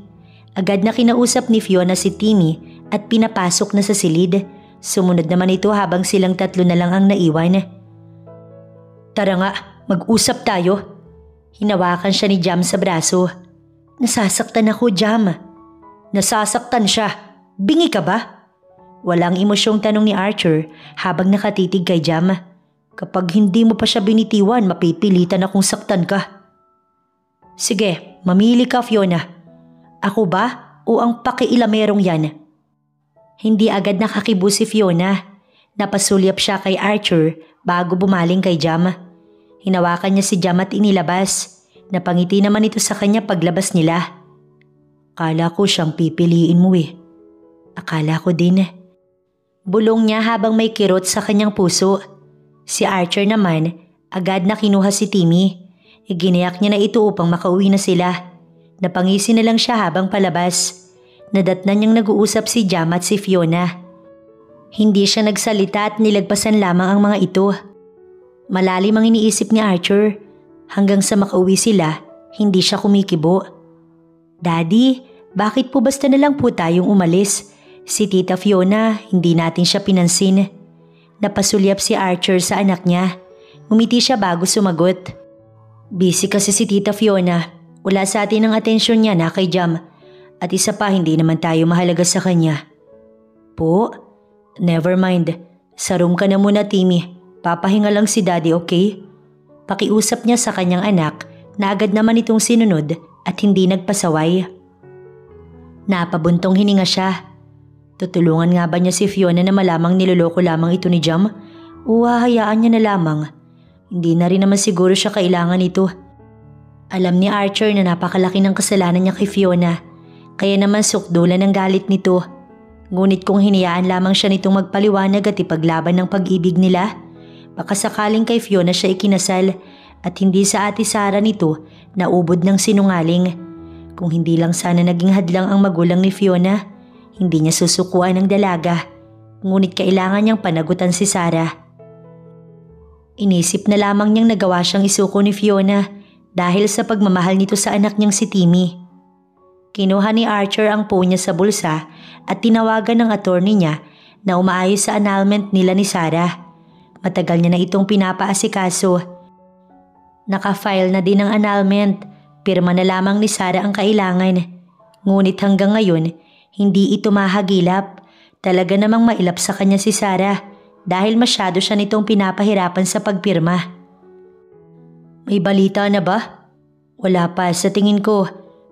Agad na kinausap ni Fiona si Timmy at pinapasok na sa silid. Sumunod naman ito habang silang tatlo na lang ang naiwan. Tara nga, mag-usap tayo. Hinawakan siya ni Jam sa braso. Nasasaktan ako, Jam. Nasasaktan siya. Bingi ka ba? Walang emosyong tanong ni Archer habang nakatitig kay Jam. Kapag hindi mo pa siya binitiwan, mapipilitan akong saktan ka. Sige, mamili ka, Fiona. Ako ba o ang pakiilamerong yan? Hindi agad nakakibo si Fiona. Napasulyap siya kay Archer bago bumaling kay Jam. Hinawakan niya si Jam at inilabas. Napangiti naman ito sa kanya paglabas nila. Akala ko siyang pipiliin mo eh. Akala ko din. Bulong niya habang may kirot sa kanyang puso. Si Archer naman, agad na kinuha si Timmy. Iginayak niya na ito upang makauwi na sila. Napangisi na lang siya habang palabas. Nadatnan niyang nag-uusap si Jam at si Fiona. Hindi siya nagsalita at nilagpasan lamang ang mga ito. Malalim ang iniisip ni Archer. Hanggang sa makauwi sila, hindi siya kumikibo. Daddy, bakit po basta na lang po tayong umalis? Si Tita Fiona, hindi natin siya pinansin. Napasulyap si Archer sa anak niya. Umiti siya bago sumagot. Busy kasi si Tita Fiona. Wala sa atin ang atensyon niya na kay Jam. At isa pa, hindi naman tayo mahalaga sa kanya. Po? Never mind. Sa room ka na muna, Timmy. Papahinga lang si Daddy, okay? Pakiusap niya sa kanyang anak na agad naman itong sinunod at hindi nagpasaway. Napabuntong hininga siya. Tutulungan nga ba niya si Fiona na malamang niloloko lamang ito ni Jam o hahayaan niya na lamang? Hindi na rin naman siguro siya kailangan ito. Alam ni Archer na napakalaki ng kasalanan niya kay Fiona, kaya naman sukdulan ng galit nito. Ngunit kung hinayaan lamang siya nitong magpaliwanag at ipaglaban ng pag-ibig nila, baka sakaling kay Fiona siya ikinasal at hindi sa Ate Sarah nito naubod ng sinungaling. Kung hindi lang sana naging hadlang ang magulang ni Fiona, hindi niya susukuan ng dalaga. Ngunit kailangan niyang panagutan si Sarah. Inisip na lamang niyang nagawa siyang isuko ni Fiona dahil sa pagmamahal nito sa anak niyang si Timmy. Kinuha ni Archer ang phone niya sa bulsa at tinawagan ng attorney niya na umaayos sa annulment nila ni Sarah. Matagal niya na itong pinapaasikaso. Naka-file na din ang annulment, pirma na lamang ni Sarah ang kailangan. Ngunit hanggang ngayon, hindi ito mahagilap. Talaga namang mailap sa kanya si Sarah dahil masyado siya nitong pinapahirapan sa pagpirma. May balita na ba? Wala pa, sa tingin ko.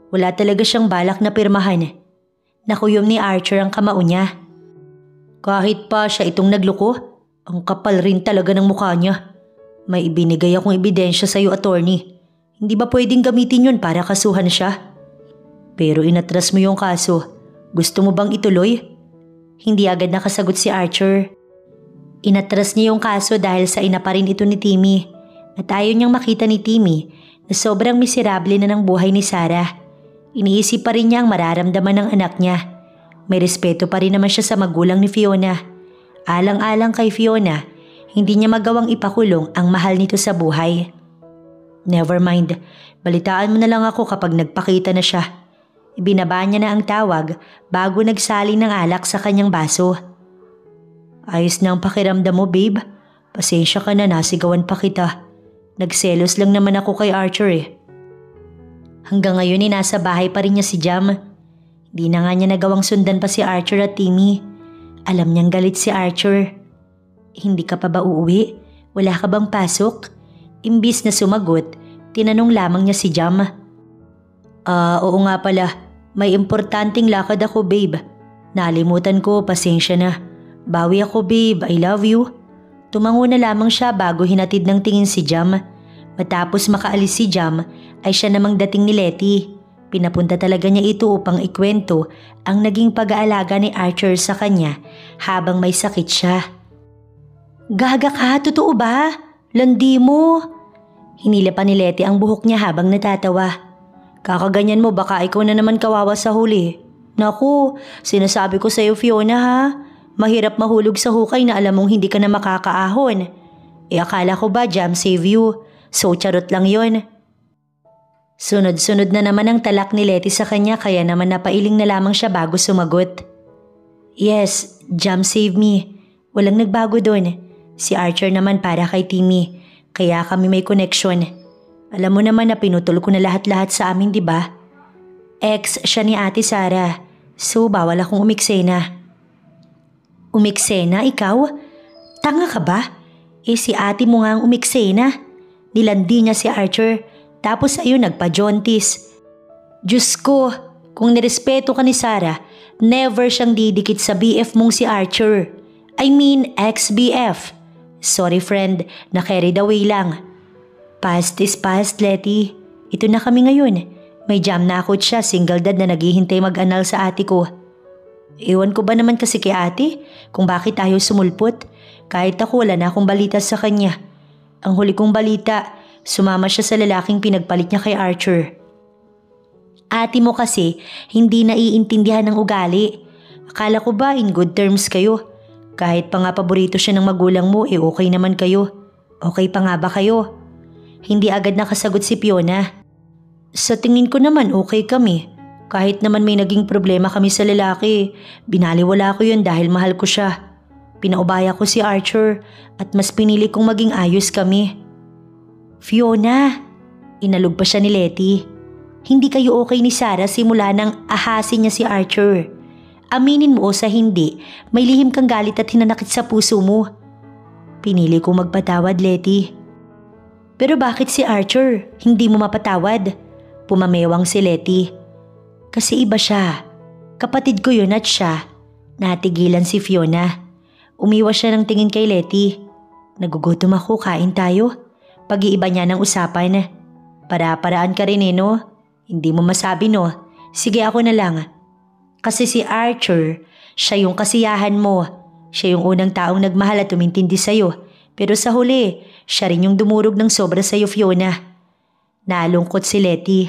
Wala talaga siyang balak na pirmahan. Nakuyom ni Archer ang kamao niya. Kahit pa siya itong nagloko, ang kapal rin talaga ng mukha niya. May ibinigay akong ebidensya sa iyo, attorney. Hindi ba pwedeng gamitin yun para kasuhan siya? Pero inatras mo yung kaso. Gusto mo bang ituloy? Hindi agad nakasagot si Archer. Inatras niya yung kaso dahil sa ina pa rin ito ni Timmy. At ayaw niyang makita ni Timmy na sobrang miserable na ng buhay ni Sarah. Iniisip pa rin niya ang mararamdaman ng anak niya. May respeto pa rin naman siya sa magulang ni Fiona. Alang-alang kay Fiona, hindi niya magawang ipakulong ang mahal nito sa buhay. Never mind, balitaan mo na lang ako kapag nagpakita na siya. Ibinaba niya na ang tawag bago nagsali ng alak sa kanyang baso. Ayos na ang pakiramdam mo, babe. Pasensya ka na, nasigawan pa kita. Nagselos lang naman ako kay Archer eh. Hanggang ngayon nasa bahay pa rin niya si Jam. Di na nga niya nagawang sundan pa si Archer at Timmy. Alam niyang galit si Archer. Hindi ka pa ba uuwi? Wala ka bang pasok? Imbis na sumagot, tinanong lamang niya si Jam. Oo nga pala. May importanteng lakad ako, babe. Nalimutan ko, pasensya na. Bawi ako, babe. I love you. Tumango na lamang siya bago hinatid ng tingin si Jam. Matapos makaalis si Jam, ay siya namang dating ni Letty. Pinapunta talaga niya ito upang ikwento ang naging pag-aalaga ni Archer sa kanya habang may sakit siya. Gaga ka, totoo ba? Landi mo. Hinila pa ni Letty ang buhok niya habang natatawa. Kakaganyan mo, baka ikaw na naman kawawa sa huli. Naku, sinasabi ko sa'yo, Fiona, ha? Mahirap mahulog sa hukay na alam mong hindi ka na makakaahon. Akala ko ba Jam save you? So charot lang yon. Sunod-sunod na naman ang talak ni Letty sa kanya kaya naman napailing na lamang siya bago sumagot. Yes, Jam save me. Walang nagbago doon. Si Archer naman para kay Timmy. Kaya kami may connection. Alam mo naman na pinutol ko na lahat-lahat sa amin, di ba? Ex siya ni Ate Sarah. So bawal akong umiksena. Umiksena, ikaw? Tanga ka ba? Si ate mo nga ang umiksena. Nilandi niya si Archer, tapos ayun nagpa-jaunties. Diyos ko, kung nirespeto ka ni Sarah, never siyang didikit sa BF mong si Archer. I mean ex-BF. Sorry friend, na-carried away lang. Past is past, Letty. Ito na kami ngayon. May Jam na ako siya, single dad na naghihintay mag-anal sa ate ko. Ewan ko ba naman kasi kay ate kung bakit tayo sumulpot. Kahit ako wala na akong balita sa kanya. Ang huli kong balita, sumama siya sa lalaking pinagpalit niya kay Archer. Ate mo kasi hindi naiintindihan ng ugali. Akala ko ba in good terms kayo? Kahit pa nga paborito siya ng magulang mo, okay naman kayo. Okay pa nga ba kayo? Hindi agad nakasagot si Fiona. Sa tingin ko naman okay kami. Kahit naman may naging problema kami sa lalaki, binaliwala ko yun dahil mahal ko siya. Pinaubaya ko si Archer at mas pinili kong maging ayos kami. Fiona, inalog pa siya ni Letty. Hindi kayo okay ni Sarah simula nang ahasin niya si Archer. Aminin mo o sa hindi, may lihim kang galit at hinanakit sa puso mo. Pinili kong magpatawad, Letty. Pero bakit si Archer? Hindi mo mapatawad? Pumamewang si Letty. Kasi iba siya. Kapatid ko yun at siya. Natigilan si Fiona. Umiwas siya ng tingin kay Letty. Nagugutom ako, kain tayo. Pag-iiba niya ng usapan. Para-paraan ka rin no? Hindi mo masabi no? Sige ako na lang. Kasi si Archer, siya yung kasiyahan mo. Siya yung unang taong nagmahal at tumintindi sa'yo. Pero sa huli, siya rin yung dumurog ng sobra sa'yo, Fiona. Nalungkot si Letty.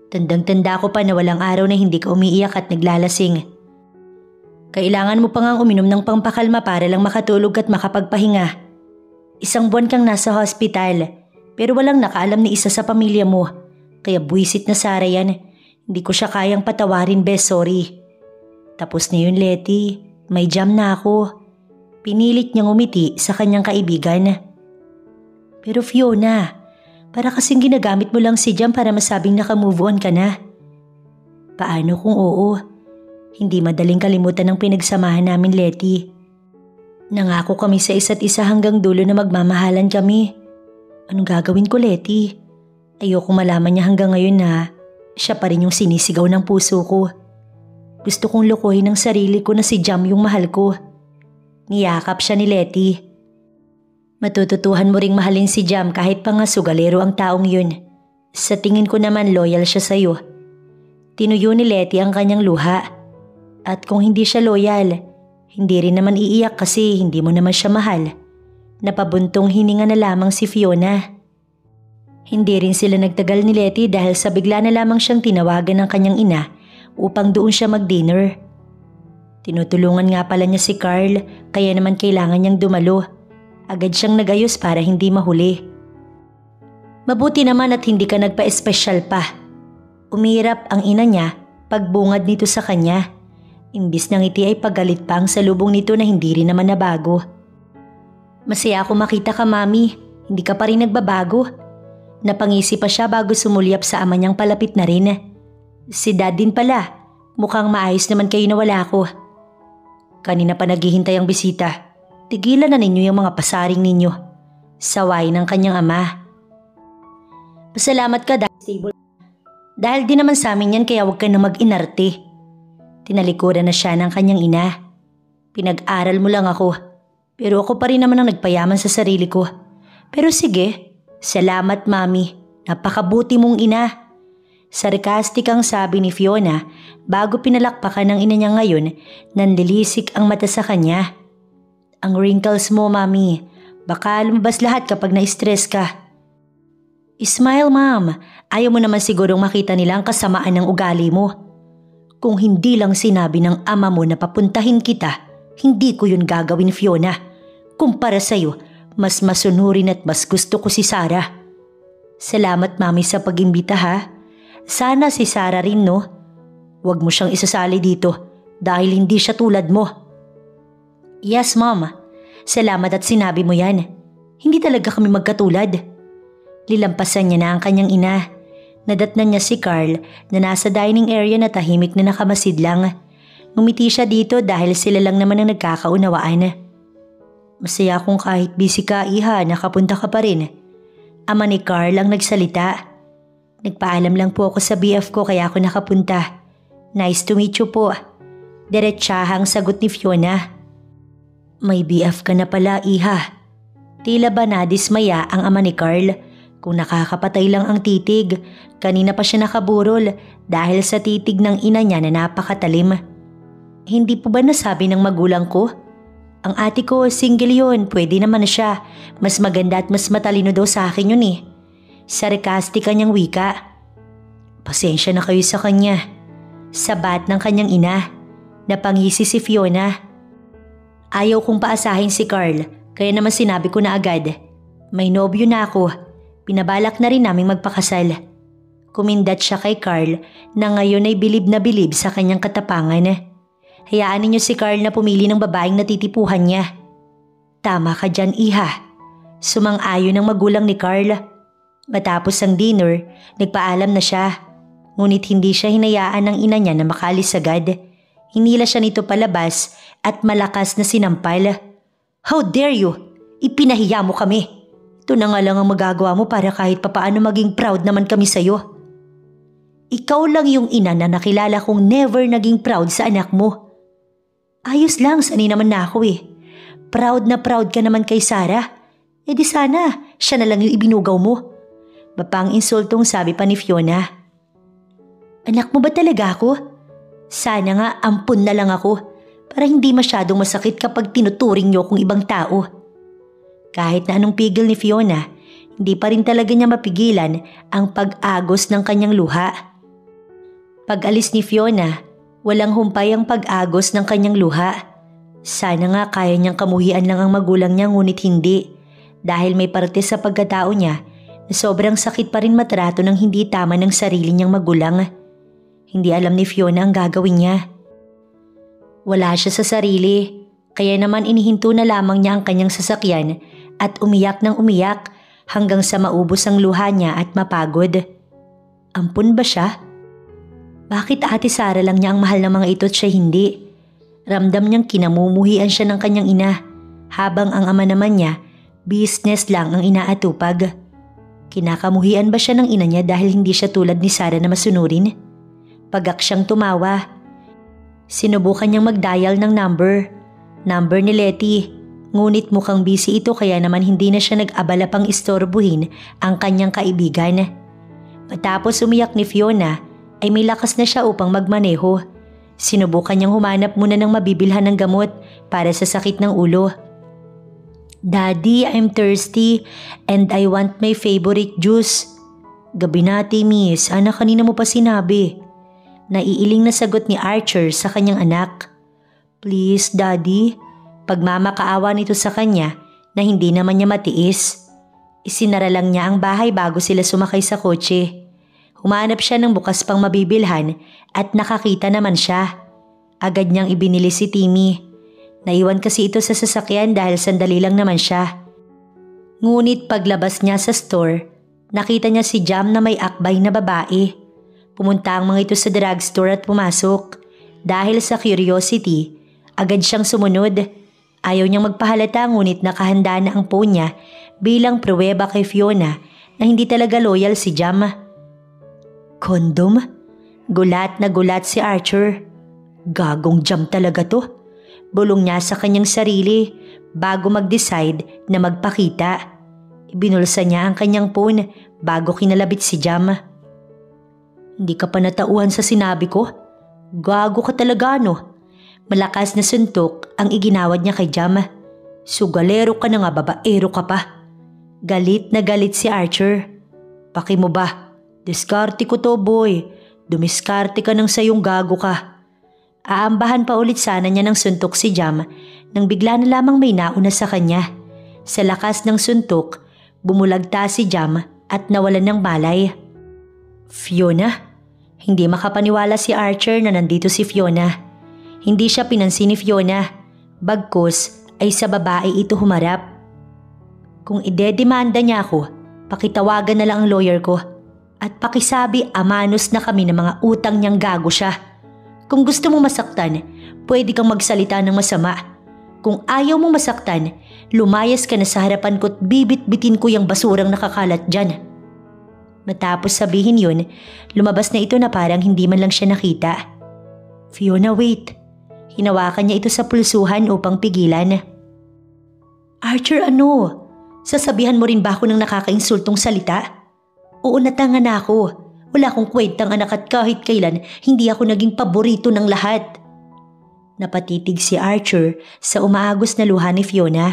Tandang-tanda ko pa na walang araw na hindi ka umiiyak at naglalasing. Kailangan mo pa ngang uminom ng pampakalma para lang makatulog at makapagpahinga. 1 buwan kang nasa hospital, pero walang nakaalam ni isa sa pamilya mo. Kaya buwisit na Sarah yan. Hindi ko siya kayang patawarin, bes, sorry. Tapos na yun, Letty. May jam na ako. Pinilit niyang umiti sa kanyang kaibigan. Pero Fiona, para kasing ginagamit mo lang si jam para masabing naka-move on ka na. Paano kung oo? Hindi madaling kalimutan ang pinagsamahan namin, Letty. Nangako kami sa isa't isa hanggang dulo na magmamahalan kami. Anong gagawin ko, Letty? Ayoko malaman niya hanggang ngayon na siya pa rin yung sinisigaw ng puso ko. Gusto kong lukuhin ang sarili ko na si Jam yung mahal ko. Niyakap siya ni Letty. Matututuhan mo ring mahalin si Jam kahit pa nga sugalero ang taong yun. Sa tingin ko naman loyal siya sa'yo. Tinuyo ni Letty ang kanyang luha. At kung hindi siya loyal, hindi rin naman iiyak kasi hindi mo naman siya mahal. Napabuntong hininga na lamang si Fiona. Hindi rin sila nagtagal ni Letty dahil sa bigla na lamang siyang tinawagan ng kanyang ina upang doon siya mag-dinner. Tinutulungan nga pala niya si Carl kaya naman kailangan niyang dumalo. Agad siyang nagayos para hindi mahuli. Mabuti naman at hindi ka nagpa-espesyal pa. Umirap ang ina niya pagbungad nito sa kanya. Imbis ng ngiti ay pagalit pa ang salubong nito na hindi rin naman nabago. Masaya ako makita ka, Mami. Hindi ka pa rin nagbabago. Napangisi pa siya bago sumulyap sa ama niyang palapit na rin. Si Dad din pala. Mukhang maayos naman kayo na wala ako. Kanina pa naghihintay ang bisita. Tigilan na ninyo yung mga pasaring ninyo. Saway ng kanyang ama. Pasalamat ka dahil stable. Dahil din naman sa amin yan kaya huwag ka na mag-inarte. Tinalikuran na siya ng kanyang ina. Pinag-aral mo lang ako. Pero ako pa rin naman ang nagpayaman sa sarili ko. Pero sige, salamat Mami. Napakabuti mong ina. Sarcastic ang sabi ni Fiona bago pinalakpakan ng ina niya ngayon. Nanlilisik ang mata sa kanya. Ang wrinkles mo, Mami. Baka lumabas lahat kapag na-stress ka. Smile, Ma'am. Ayaw mo naman sigurong makita nila ang kasamaan ng ugali mo. Kung hindi lang sinabi ng ama mo na papuntahin kita, hindi ko yun gagawin, Fiona. Kumpara sa'yo, mas masunurin at mas gusto ko si Sarah. Salamat, Mami, sa pag-imbita ha. Sana si Sarah rin, no? Huwag mo siyang isasali dito dahil hindi siya tulad mo. Yes, Mom. Salamat at sinabi mo yan. Hindi talaga kami magkatulad. Lilampasan niya na ang kanyang ina. Nadatnan niya si Carl na nasa dining area na tahimik na nakamasid lang. Ngumiti siya dito dahil sila lang naman ang nagkakaunawaan. Masaya kung kahit busy ka, Iha, nakapunta ka pa rin. Ama ni Carl ang nagsalita. Nagpaalam lang po ako sa BF ko kaya ako nakapunta. Nice to meet you po. Diretsahang sagot ni Fiona. May BF ka na pala, Iha. Tila ba nadismaya ang ama ni Carl? Kung nakakapatay lang ang titig, kanina pa siya nakaburol dahil sa titig ng ina niya na napakatalim. Hindi po ba nasabi ng magulang ko? Ang ate ko single yun, pwede naman na siya. Mas maganda at mas matalino daw sa akin yun eh. Sarcastic kanyang wika. Pasensya na kayo sa kanya. Sabat ng kanyang ina. Napangisi si Fiona. Ayaw kong paasahin si Carl, kaya naman sinabi ko na agad. May nobyo na ako. Pinabalak na rin naming magpakasal. Kumindat siya kay Carl na ngayon ay bilib na bilib sa kanyang katapangan. Hayaan ninyo si Carl na pumili ng babaeng natitipuhan niya. Tama ka dyan, Iha. Sumang-ayon ang magulang ni Carl. Matapos ang dinner, nagpaalam na siya. Ngunit hindi siya hinayaan ng ina niya na makalis agad. Hinila siya nito palabas at malakas na sinampal. How dare you? Ipinahiya mo kami. Ito na nga lang ang magagawa mo para kahit papaano maging proud naman kami sa'yo. Ikaw lang yung ina na nakilala kong never naging proud sa anak mo. Ayos lang, sanay naman na ako eh. Proud na proud ka naman kay Sarah. E di sana, siya na lang yung ibinugaw mo. Mapang insultong sabi pa ni Fiona. Anak mo ba talaga ako? Sana nga ampun na lang ako para hindi masyadong masakit kapag tinuturing niyo kung ibang tao. Kahit na anong pigil ni Fiona, hindi pa rin talaga niya mapigilan ang pag-agos ng kanyang luha. Pag-alis ni Fiona, walang humpay ang pag-agos ng kanyang luha. Sana nga kaya niyang kamuhian lang ang magulang niya ngunit hindi dahil may parte sa pagkatao niya na sobrang sakit pa rin matrato ng hindi tama ng sarili niyang magulang. Hindi alam ni Fiona ang gagawin niya. Wala siya sa sarili, kaya naman inihinto na lamang niya ang kanyang sasakyan at umiyak ng umiyak hanggang sa maubos ang luha niya at mapagod. Ampun ba siya? Bakit Ate Sara lang niya ang mahal ng mga ito at siya hindi? Ramdam niyang kinamumuhian siya ng kanyang ina, habang ang ama naman niya, business lang ang inaatupag. Kinakamuhian ba siya ng ina niya dahil hindi siya tulad ni Sara na masunurin? Pagak siyang tumawa. Sinubukan niyang mag-dial ng number ni Letty. Ngunit mukhang busy ito kaya naman hindi na siya nag-abala pang istorbuhin ang kanyang kaibigan. Matapos umiyak ni Fiona, ay may lakas na siya upang magmaneho. Sinubukan niyang humanap muna ng mabibilhan ng gamot para sa sakit ng ulo. Daddy, I'm thirsty and I want my favorite juice. Gabi na, Miss. Ana, kanina mo pa sinabi. Naiiling na sagot ni Archer sa kanyang anak. Please, Daddy. Pagmamakaawa nito sa kanya na hindi naman niya matiis. Isinara lang niya ang bahay bago sila sumakay sa kotse. Humanap siya ng bukas pang mabibilhan at nakakita naman siya. Agad niyang ibinili si Timmy. Naiwan kasi ito sa sasakyan dahil sandali lang naman siya. Ngunit paglabas niya sa store, nakita niya si Jam na may akbay na babae. Pumunta ang mga ito sa drugstore at pumasok. Dahil sa curiosity, agad siyang sumunod. Ayaw niyang magpahalata ngunit nakahanda na ang phone niya bilang pruweba kay Fiona na hindi talaga loyal si Jam. Kondom? Gulat na gulat si Archer. Gagong Jam talaga to. Bulong niya sa kanyang sarili bago mag-decide na magpakita. Ibinulsa niya ang kanyang phone bago kinalabit si Jam. Hindi ka pa natauhan sa sinabi ko? Gago ka talaga no? Malakas na suntok ang iginawad niya kay Jam. Sugalero ka na nga, babaero ka pa. Galit na galit si Archer. Paki mo ba? Diskarte ko to, boy. Dumiskarte ka nang sayong gago ka. Aambahan pa ulit sana niya ng suntok si Jam nang bigla na lamang may nauna sa kanya. Sa lakas ng suntok, bumulagta si Jam at nawalan ng malay. Fiona? Hindi makapaniwala si Archer na nandito si Fiona. Hindi siya pinansin ni Fiona. Bagkus ay sa babae ito humarap. Kung idedemanda niya ako, pakitawagan na lang ang lawyer ko. At pakisabi amanos na kami ng mga utang niyang gago siya. Kung gusto mong masaktan, pwede kang magsalita ng masama. Kung ayaw mong masaktan, lumayas ka na sa harapan ko at bibit-bitin ko yung basurang nakakalat dyan. Matapos sabihin yun, lumabas na ito na parang hindi man lang siya nakita. Fiona, wait. Hinawakan niya ito sa pulsuhan upang pigilan. Archer, ano? Sasabihan mo rin ba ako ng nakakainsultong salita? Oo, natangan na ako. Wala akong kwentang anak at kahit kailan hindi ako naging paborito ng lahat. Napatitig si Archer sa umaagos na luha ni Fiona.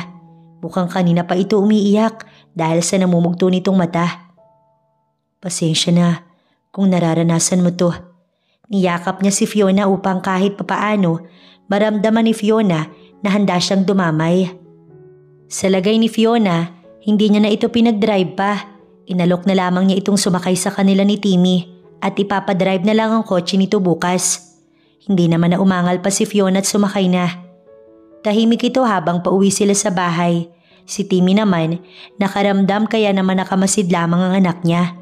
Mukhang kanina pa ito umiiyak dahil sa namumugto nitong mata. Pasensya na kung nararanasan mo to. Niyakap niya si Fiona upang kahit papaano maramdaman ni Fiona na handa siyang dumamay. Sa lagay ni Fiona, hindi niya na ito pinag-drive pa. Inalok na lamang niya itong sumakay sa kanila ni Timmy at ipapadrive na lang ang kotse nito bukas. Hindi naman na umangal pa si Fiona at sumakay na. Tahimik ito habang pauwi sila sa bahay. Si Timmy naman, nakaramdam kaya naman nakamasid lamang ang anak niya.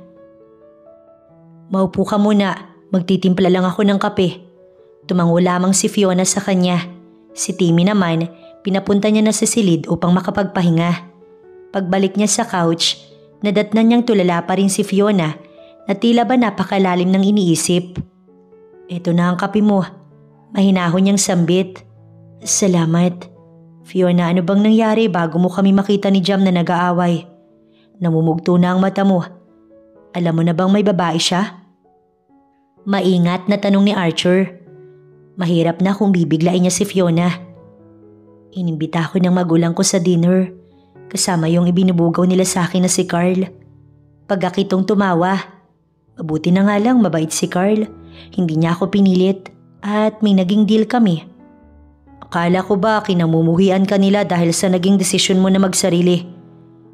Maupo ka muna, magtitimpla lang ako ng kape. Tumango lamang si Fiona sa kanya. Si Timmy naman, pinapunta niya na sa silid upang makapagpahinga. Pagbalik niya sa couch, nadatnan niyang tulala pa rin si Fiona na tila ba napakalalim ng iniisip. Eto na ang kape mo. Mahinahon niyang sambit. Salamat. Fiona, ano bang nangyari bago mo kami makita ni Jam na nag-aaway? namumugto na ang mata mo. Alam mo na bang may babae siya? Maingat na tanong ni Archer. Mahirap na kung bibiglain niya si Fiona. Inimbita ko ng magulang ko sa dinner, kasama yung ibinubugaw nila sa akin na si Carl. Pagkakitong tumawa. Mabuti na nga lang mabait si Carl. Hindi niya ako pinilit at may naging deal kami. Akala ko ba kinamumuhian ka nila dahil sa naging desisyon mo na magsarili?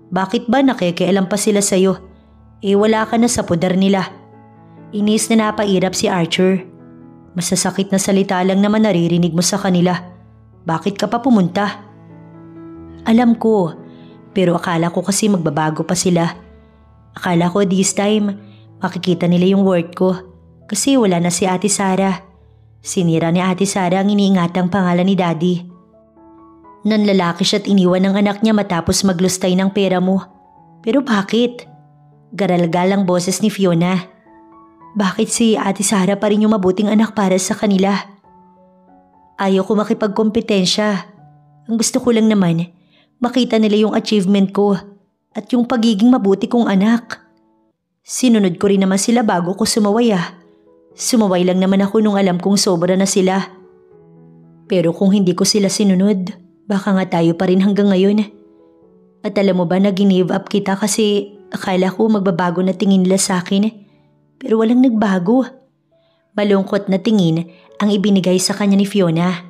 Bakit ba nakikialam pa sila sa'yo? Wala ka na sa poder nila. Inis na napairap si Archer. Masasakit na salita lang naman naririnig mo sa kanila. Bakit ka pa pumunta? Alam ko, pero akala ko kasi magbabago pa sila. Akala ko this time, makikita nila yung worth ko. Kasi wala na si Ate Sarah. Sinira ni Ate Sarah ang iniingatang pangalan ni Daddy. Nanlalaki siya't iniwan ng anak niya matapos maglustay ng pera mo. Pero bakit? Garalgal ang boses ni Fiona. Bakit si Ate Sarah pa rin yung mabuting anak para sa kanila? Ayaw ko makipagkompetensya. Ang gusto ko lang naman, makita nila yung achievement ko at yung pagiging mabuti kong anak. Sinunod ko rin naman sila bago ko sumaway Sumaway lang naman ako nung alam kong sobra na sila. Pero kung hindi ko sila sinunod, baka nga tayo pa rin hanggang ngayon. At alam mo ba na give up kita kasi akala ko magbabago na tingin nila sa akin. Pero walang nagbago. Malungkot na tingin ang ibinigay sa kanya ni Fiona.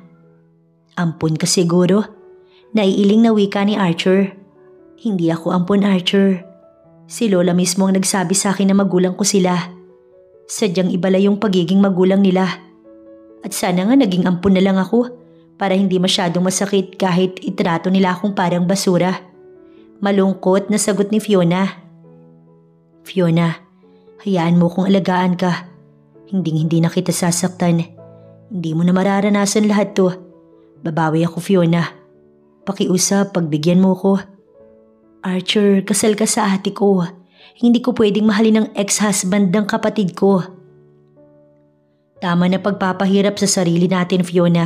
Ampun ka siguro. Naiiling na wika ni Archer. Hindi ako ampun, Archer. Si Lola mismo ang nagsabi sa akin na magulang ko sila. Sadyang ibala yung pagiging magulang nila. At sana nga naging ampun na lang ako para hindi masyadong masakit kahit itrato nila akong parang basura. Malungkot na sagot ni Fiona. Fiona, hayaan mo kong alagaan ka. Hindi na kita sasaktan. Hindi mo na mararanasan lahat to. Babawi ako, Fiona. Pakiusap, pagbigyan mo ko. Archer, kasal ka sa ate ko. Hindi ko pwedeng mahalin ng ex-husband ng kapatid ko. Tama na pagpapahirap sa sarili natin, Fiona.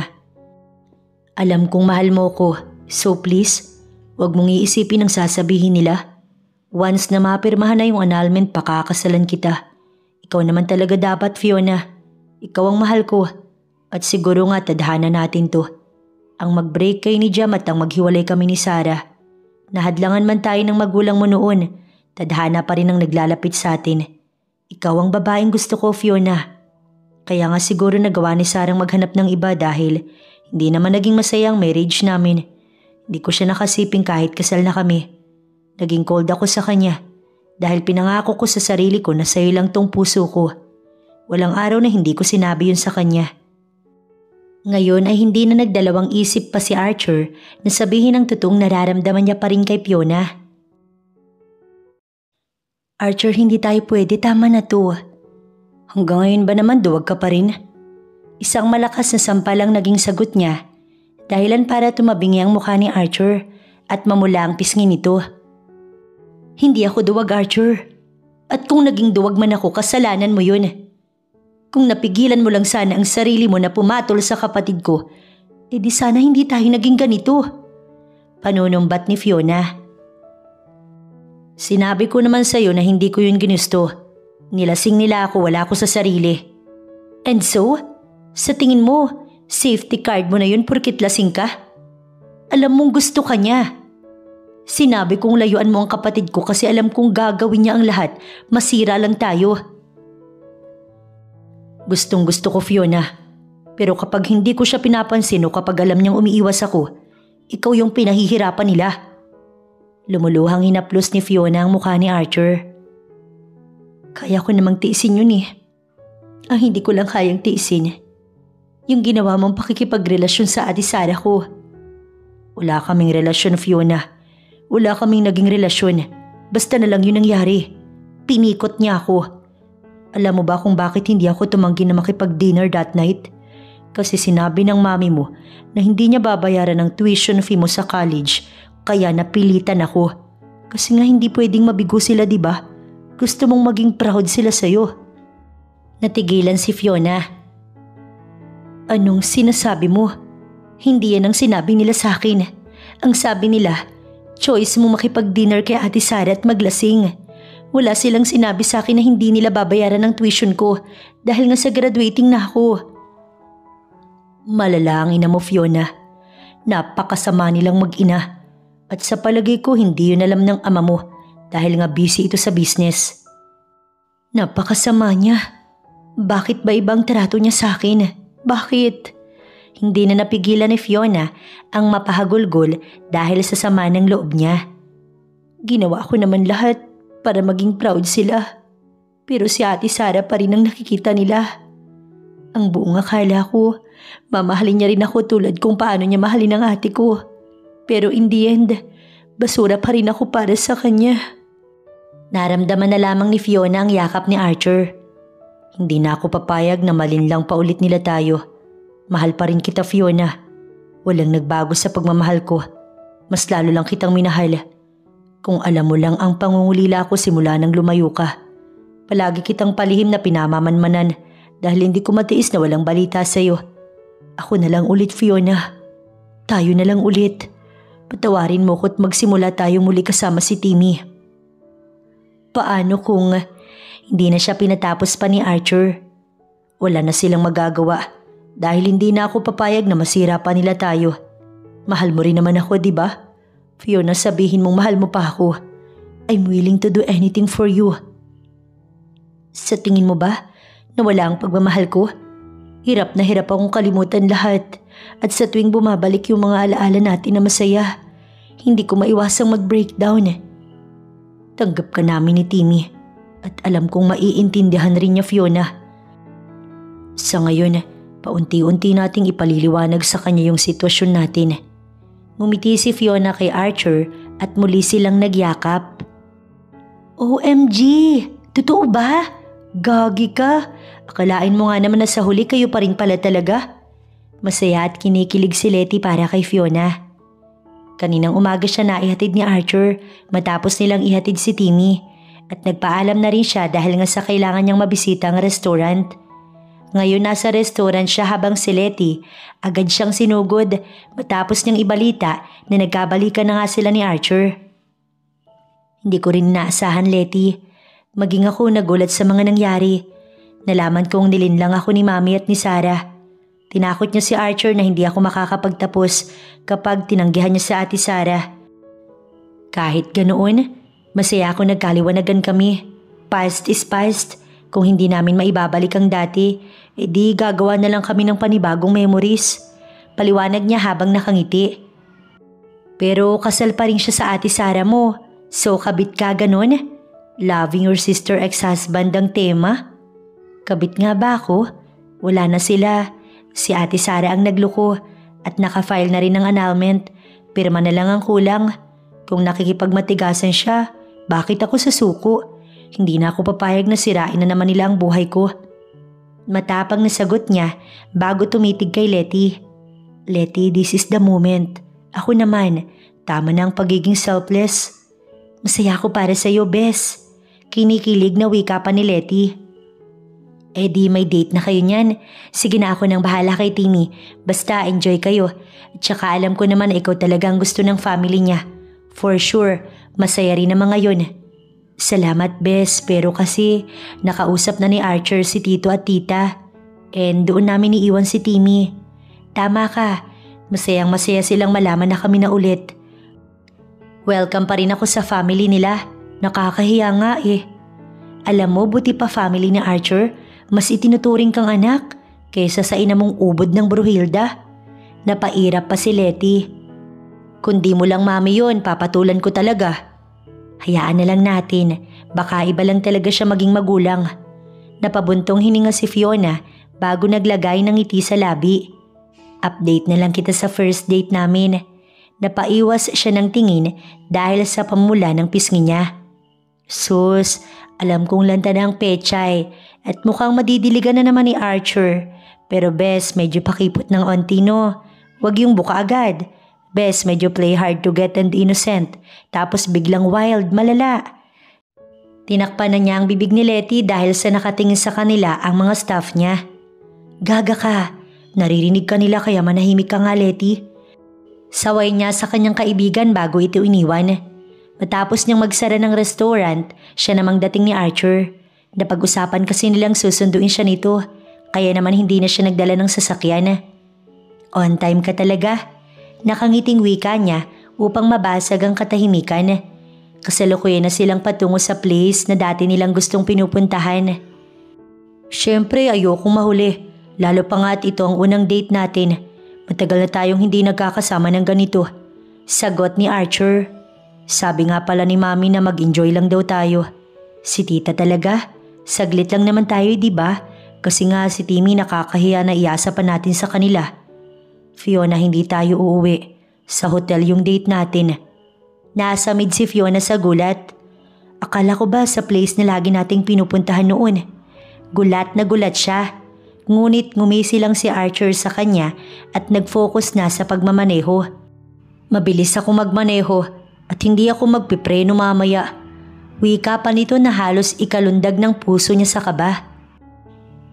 Alam kong mahal mo ko, so please, wag mong iisipin ang sasabihin nila. Once na mapirmahan na yung annulment, pakakasalan kita. Ikaw naman talaga dapat, Fiona. Ikaw ang mahal ko. At siguro nga tadhana natin to. Ang mag-break kay ni Jam at ang maghiwalay kami ni Sarah. Nahadlangan man tayo ng magulang mo noon, tadhana pa rin ang naglalapit sa atin. Ikaw ang babaeng gusto ko, Fiona. Kaya nga siguro nagawa ni Sarah maghanap ng iba dahil hindi naman naging masaya ang marriage namin. Hindi ko siya nakasiping kahit kasal na kami. Naging cold ako sa kanya dahil pinangako ko sa sarili ko na sa'yo lang tong puso ko. Walang araw na hindi ko sinabi yun sa kanya. Ngayon ay hindi na nagdalawang isip pa si Archer na sabihin ang totoong nararamdaman niya pa rin kay Fiona. Archer, hindi tayo pwede, tama na to. Hanggang ngayon ba naman duwag ka pa rin? Isang malakas na sampalang naging sagot niya, dahilan para tumabingi ang mukha ni Archer at mamula ang pisngi nito. Hindi ako duwag, Archer. At kung naging duwag man ako, kasalanan mo yun. Kung napigilan mo lang sana ang sarili mo na pumatol sa kapatid ko, edi sana hindi tayo naging ganito. Panunumbat ni Fiona. Sinabi ko naman sa'yo na hindi ko yun ginusto. Nilasing nila ako, wala ako sa sarili. And so, sa tingin mo, safety card mo na yun porkit lasing ka? Alam mong gusto ka niya. Sinabi kong layuan mo ang kapatid ko kasi alam kong gagawin niya ang lahat. Masira lang tayo. Gustong gusto ko, Fiona. Pero kapag hindi ko siya pinapansin o kapag alam niyang umiiwas ako, ikaw yung pinahihirapan nila. Lumuluhang hinaplos ni Fiona ang mukha ni Archer. Kaya ko namang tiisin yun eh. Ang hindi ko lang kayang tiisin, yung ginawa mong pakikipagrelasyon sa Ate Sarah ko. Wala kaming relasyon, Fiona. Wala kaming naging relasyon. Basta na lang yun nangyari. Pinikot niya ako. Alam mo ba kung bakit hindi ako tumanggi na makipag-dinner that night? Kasi sinabi ng mami mo na hindi niya babayaran ng tuition fee mo sa college, kaya napilitan ako. Kasi nga hindi pwedeng mabigo sila, di ba? Gusto mong maging proud sila sa'yo. Natigilan si Fiona. Anong sinasabi mo? Hindi yan ang sinabi nila sa akin. Ang sabi nila, Choice mo makipag-dinner kay Ate Sara at maglasing. Wala silang sinabi sa akin na hindi nila babayaran ng tuition ko dahil nga sa graduating na ako. Malala ang ina mo, Fiona. Napakasama nilang mag-ina. At sa palagay ko hindi yun alam ng ama mo dahil nga busy ito sa business. Napakasama niya. Bakit ba ibang trato niya sa akin? Bakit? Hindi na napigilan ni Fiona ang mapahagulgol dahil sa sama ng loob niya. Ginawa ko naman lahat para maging proud sila. Pero si Ate Sara pa rin ang nakikita nila. Ang buong akala ko, mamahalin niya rin ako tulad kung paano niya mahalin ang ate ko. Pero in the end, basura pa rin ako para sa kanya. Naramdaman na lamang ni Fiona ang yakap ni Archer. Hindi na ako papayag na malinlang pa ulit nila tayo. Mahal pa rin kita, Fiona. Walang nagbago sa pagmamahal ko. Mas lalo lang kitang minahal. Kung alam mo lang ang pangungulila ko simula nang lumayo ka. Palagi kitang palihim na pinamamanmanan dahil hindi ko matiis na walang balita sa'yo. Ako na lang ulit, Fiona. Tayo na lang ulit. Patawarin mo ko't magsimula tayo muli kasama si Timmy. Paano kung hindi na siya pinatapos pa ni Archer? Wala na silang magagawa. Dahil hindi na ako papayag na masira pa nila tayo. Mahal mo rin naman ako, di ba? Fiona, sabihin mong mahal mo pa ako. I'm willing to do anything for you. Sa tingin mo ba na wala ang pagmamahal ko? Hirap na hirap akong kalimutan lahat. At sa tuwing bumabalik yung mga alaala natin na masaya, hindi ko maiwasang mag-breakdown. Tanggap ka namin ni Timmy. At alam kong maiintindihan rin niya, Fiona. Sa ngayon, paunti-unti nating ipaliliwanag sa kanya yung sitwasyon natin. Ngumiti si Fiona kay Archer at muli silang nagyakap. OMG! Totoo ba? Gagi ka! Akalain mo nga naman na sa huli kayo pa rin pala talaga. Masaya at kinikilig si Letty para kay Fiona. Kaninang umaga siya naihatid ni Archer matapos nilang ihatid si Timmy at nagpaalam na rin siya dahil nga sa kailangan niyang mabisita ang restaurant. Ngayon nasa restaurant siya habang si Letty agad siyang sinugod matapos niyang ibalita na nagkabalikan na nga sila ni Archer. Hindi ko rin naasahan, Letty. Maging ako nagulat sa mga nangyari. Nalaman kong nilinlang ako ni Mami at ni Sarah. Tinakot niya si Archer na hindi ako makakapagtapos kapag tinanggihan niya sa Ate Sarah. Kahit ganoon, masaya ako nagkaliwanagan kami. Past is past. Kung hindi namin maibabalik ang dati, edi gagawa na lang kami ng panibagong memories. Paliwanag niya habang nakangiti. Pero kasal pa rin siya sa Ate Sarah mo. So kabit ka ganon? Loving your sister ex-husband ang tema? Kabit nga ba ako? Wala na sila. Si Ate Sarah ang nagluko at nakafile na rin ng annulment. Pirma na lang ang kulang. Kung nakikipagmatigasan siya, bakit ako sa suko? Hindi na ako papayag na sirain na naman nila ang buhay ko. Matapang na sagot niya bago tumitig kay Letty. Letty, this is the moment. Ako naman, tama na ang pagiging selfless. Masaya ako para sa iyo, Bes. Kinikilig na wika pa ni Letty. Eh di may date na kayo niyan. Sige na, ako nang bahala kay Timmy. Basta enjoy kayo. At saka alam ko naman na ikaw talaga ang gusto ng family niya. For sure, masaya rin naman ngayon. Salamat, Bes, pero kasi nakausap na ni Archer si Tito at Tita. And doon namin iiwan si Timmy. Tama ka, masayang masaya silang malaman na kami na ulit. Welcome pa rin ako sa family nila. Nakakahiya nga eh. Alam mo, buti pa family ni Archer, mas itinuturing kang anak kaysa sa ina mong ubod ng Bruhilda. Napairap pa si Letty. Kundi mo lang mami yun, papatulan ko talaga. Hayaan na lang natin, baka iba lang talaga siya maging magulang. Napabuntong hininga si Fiona bago naglagay ng ngiti sa labi. Update na lang kita sa first date namin. Napaiwas siya ng tingin dahil sa pamula ng pisngi niya. Sus, alam kong lanta na ang pechay at mukhang madidiligan na naman ni Archer. Pero Bes, medyo pakipot ng onti no. Huwag yung buka agad. Bes, medyo play hard to get and innocent. Tapos biglang wild, malala. Tinakpan na niya ang bibig ni Letty dahil sa nakatingin sa kanila ang mga staff niya. Gaga ka. Naririnig ka nila kaya manahimik ka nga, Letty. Saway niya sa kanyang kaibigan bago ito iniwan. Matapos niyang magsara ng restaurant, siya namang dating ni Archer. Napag-usapan kasi nilang susunduin siya nito, kaya naman hindi na siya nagdala ng sasakyan. On time ka talaga. Nakangiting wika niya upang mabasag ang katahimikan. Kasalukuyan na silang patungo sa place na dati nilang gustong pinupuntahan. Siyempre ayokong mahuli, lalo pa nga't ito ang unang date natin. Matagal na tayong hindi nagkakasama ng ganito. Sagot ni Archer. Sabi nga pala ni Mami na mag-enjoy lang daw tayo. Si Tita talaga? Saglit lang naman tayo, di ba? Kasi nga si Timmy nakakahiya na iasa pa natin sa kanila. Fiona, hindi tayo uuwi. Sa hotel yung date natin. Nasa mid si Fiona sa gulat. Akala ko ba sa place na lagi nating pinupuntahan noon? Gulat na gulat siya. Ngunit ngumisi lang si Archer sa kanya at nag-focus na sa pagmamaneho. Mabilis ako magmaneho at hindi ako magpipreno mamaya. Wika pa nito na halos ikalundag ng puso niya sa kaba.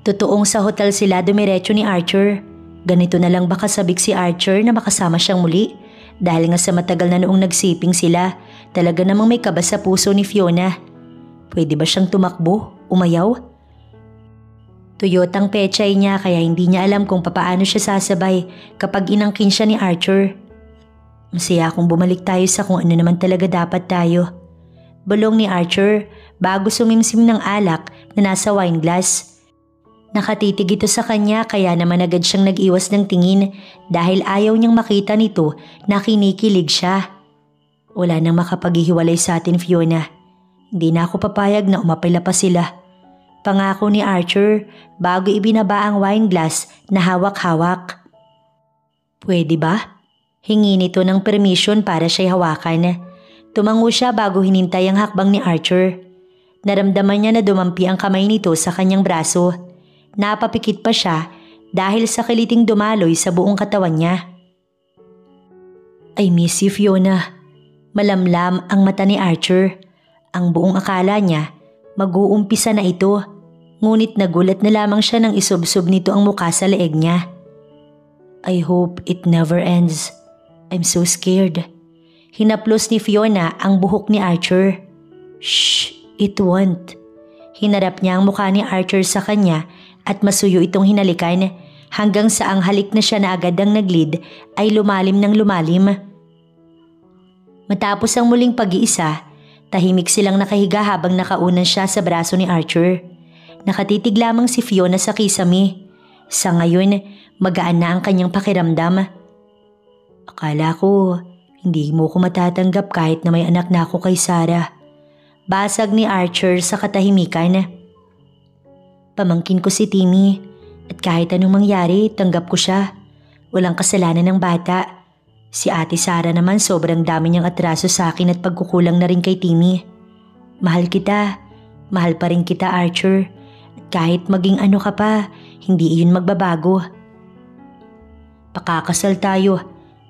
Totoong sa hotel sila dumiretso ni Archer. Ganito na lang ba kasabik si Archer na makasama siyang muli? Dahil nga sa matagal na noong nagsiping sila, talaga namang may kaba sa puso ni Fiona. Pwede ba siyang tumakbo? Umayaw? Tuyotang pechay niya kaya hindi niya alam kung papaano siya sasabay kapag inangkin siya ni Archer. Masaya kung bumalik tayo sa kung ano naman talaga dapat tayo. Bulong ni Archer bago sumimsim ng alak na nasa wine glass. Nakatitig ito sa kanya kaya naman agad siyang nag-iwas ng tingin dahil ayaw niyang makita nito na kinikilig siya. Wala nang makapaghihiwalay sa atin, Fiona. Hindi na ako papayag na umapila pa sila. Pangako ni Archer bago ibinaba ang wine glass na hawak-hawak. Pwede ba? Hingi nito ng permission para siya'y hawakan. Tumango siya bago hinintay ang hakbang ni Archer. Naramdaman niya na dumampi ang kamay nito sa kanyang braso. Napapikit pa siya dahil sa kiliting dumaloy sa buong katawan niya. I miss you, Fiona. Malamlam ang mata ni Archer. Ang buong akala niya, mag-uumpisa na ito. Ngunit nagulat na lamang siya nang isubsob nito ang muka sa leeg niya. I hope it never ends. I'm so scared. Hinaplos ni Fiona ang buhok ni Archer. Shh, it won't. Hinarap niya ang mukha ni Archer sa kanya at masuyo itong hinalikan hanggang sa ang halik na siya na agad ang naglid ay lumalim ng lumalim. Matapos ang muling pag-iisa, tahimik silang nakahiga habang nakaunan siya sa braso ni Archer. Nakatitig lamang si Fiona sa kisame. Sa ngayon, magaan na ang kanyang pakiramdam. Akala ko, hindi mo ko matatanggap kahit na may anak na ako kay Sarah. Basag ni Archer sa katahimikan. Pamangkin ko si Timmy at kahit anong mangyari, tanggap ko siya. Walang kasalanan ng bata. Si Ate Sarah naman sobrang dami niyang atraso sa akin at pagkukulang na rin kay Timmy. Mahal kita. Mahal pa rin kita, Archer. At kahit maging ano ka pa, hindi iyon magbabago. Pakakasal tayo.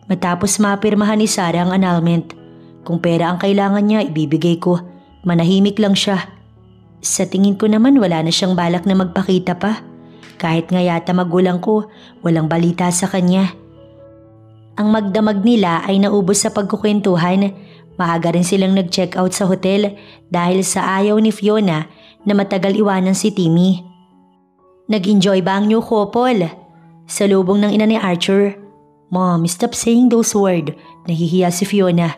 Matapos mapirmahan ni Sarah ang annulment. Kung pera ang kailangan niya, ibibigay ko. Manahimik lang siya. Sa tingin ko naman wala na siyang balak na magpakita pa. Kahit nga yata magulang ko, walang balita sa kanya. Ang magdamag nila ay naubos sa pagkukwentuhan. Maaga rin silang nag-check out sa hotel dahil sa ayaw ni Fiona na matagal iwanan si Timmy. Nag-enjoy ba ang new couple? Sa lubong ng ina ni Archer. Mom, stop saying those words. Nahihiya si Fiona.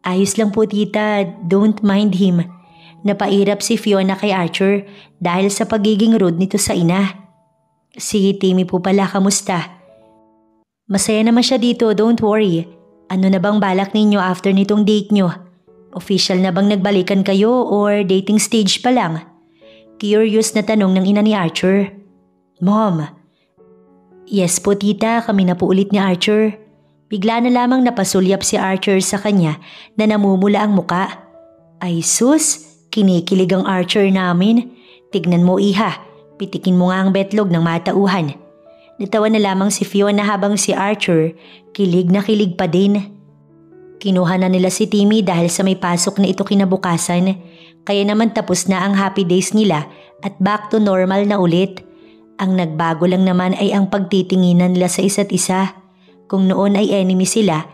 Ayos lang po tita, don't mind him. Napairap si Fiona kay Archer dahil sa pagiging rude nito sa ina. Si Timmy po pala, kamusta? Masaya naman siya dito, don't worry. Ano na bang balak ninyo after nitong date nyo? Official na bang nagbalikan kayo or dating stage pa lang? Curious na tanong ng ina ni Archer. Mom. Yes po tita, kami na po ulit ni Archer. Bigla na lamang napasulyap si Archer sa kanya na namumula ang muka. Ay sus, kinikilig ang Archer namin. Tignan mo iha, pitikin mo nga ang betlog ng matauhan. Natawa na lamang si Fiona habang si Archer kilig na kilig pa din. Kinuha na nila si Timmy dahil sa may pasok na ito kinabukasan. Kaya naman tapos na ang happy days nila at back to normal na ulit. Ang nagbago lang naman ay ang pagtitinginan nila sa isa't isa. Kung noon ay enemy sila,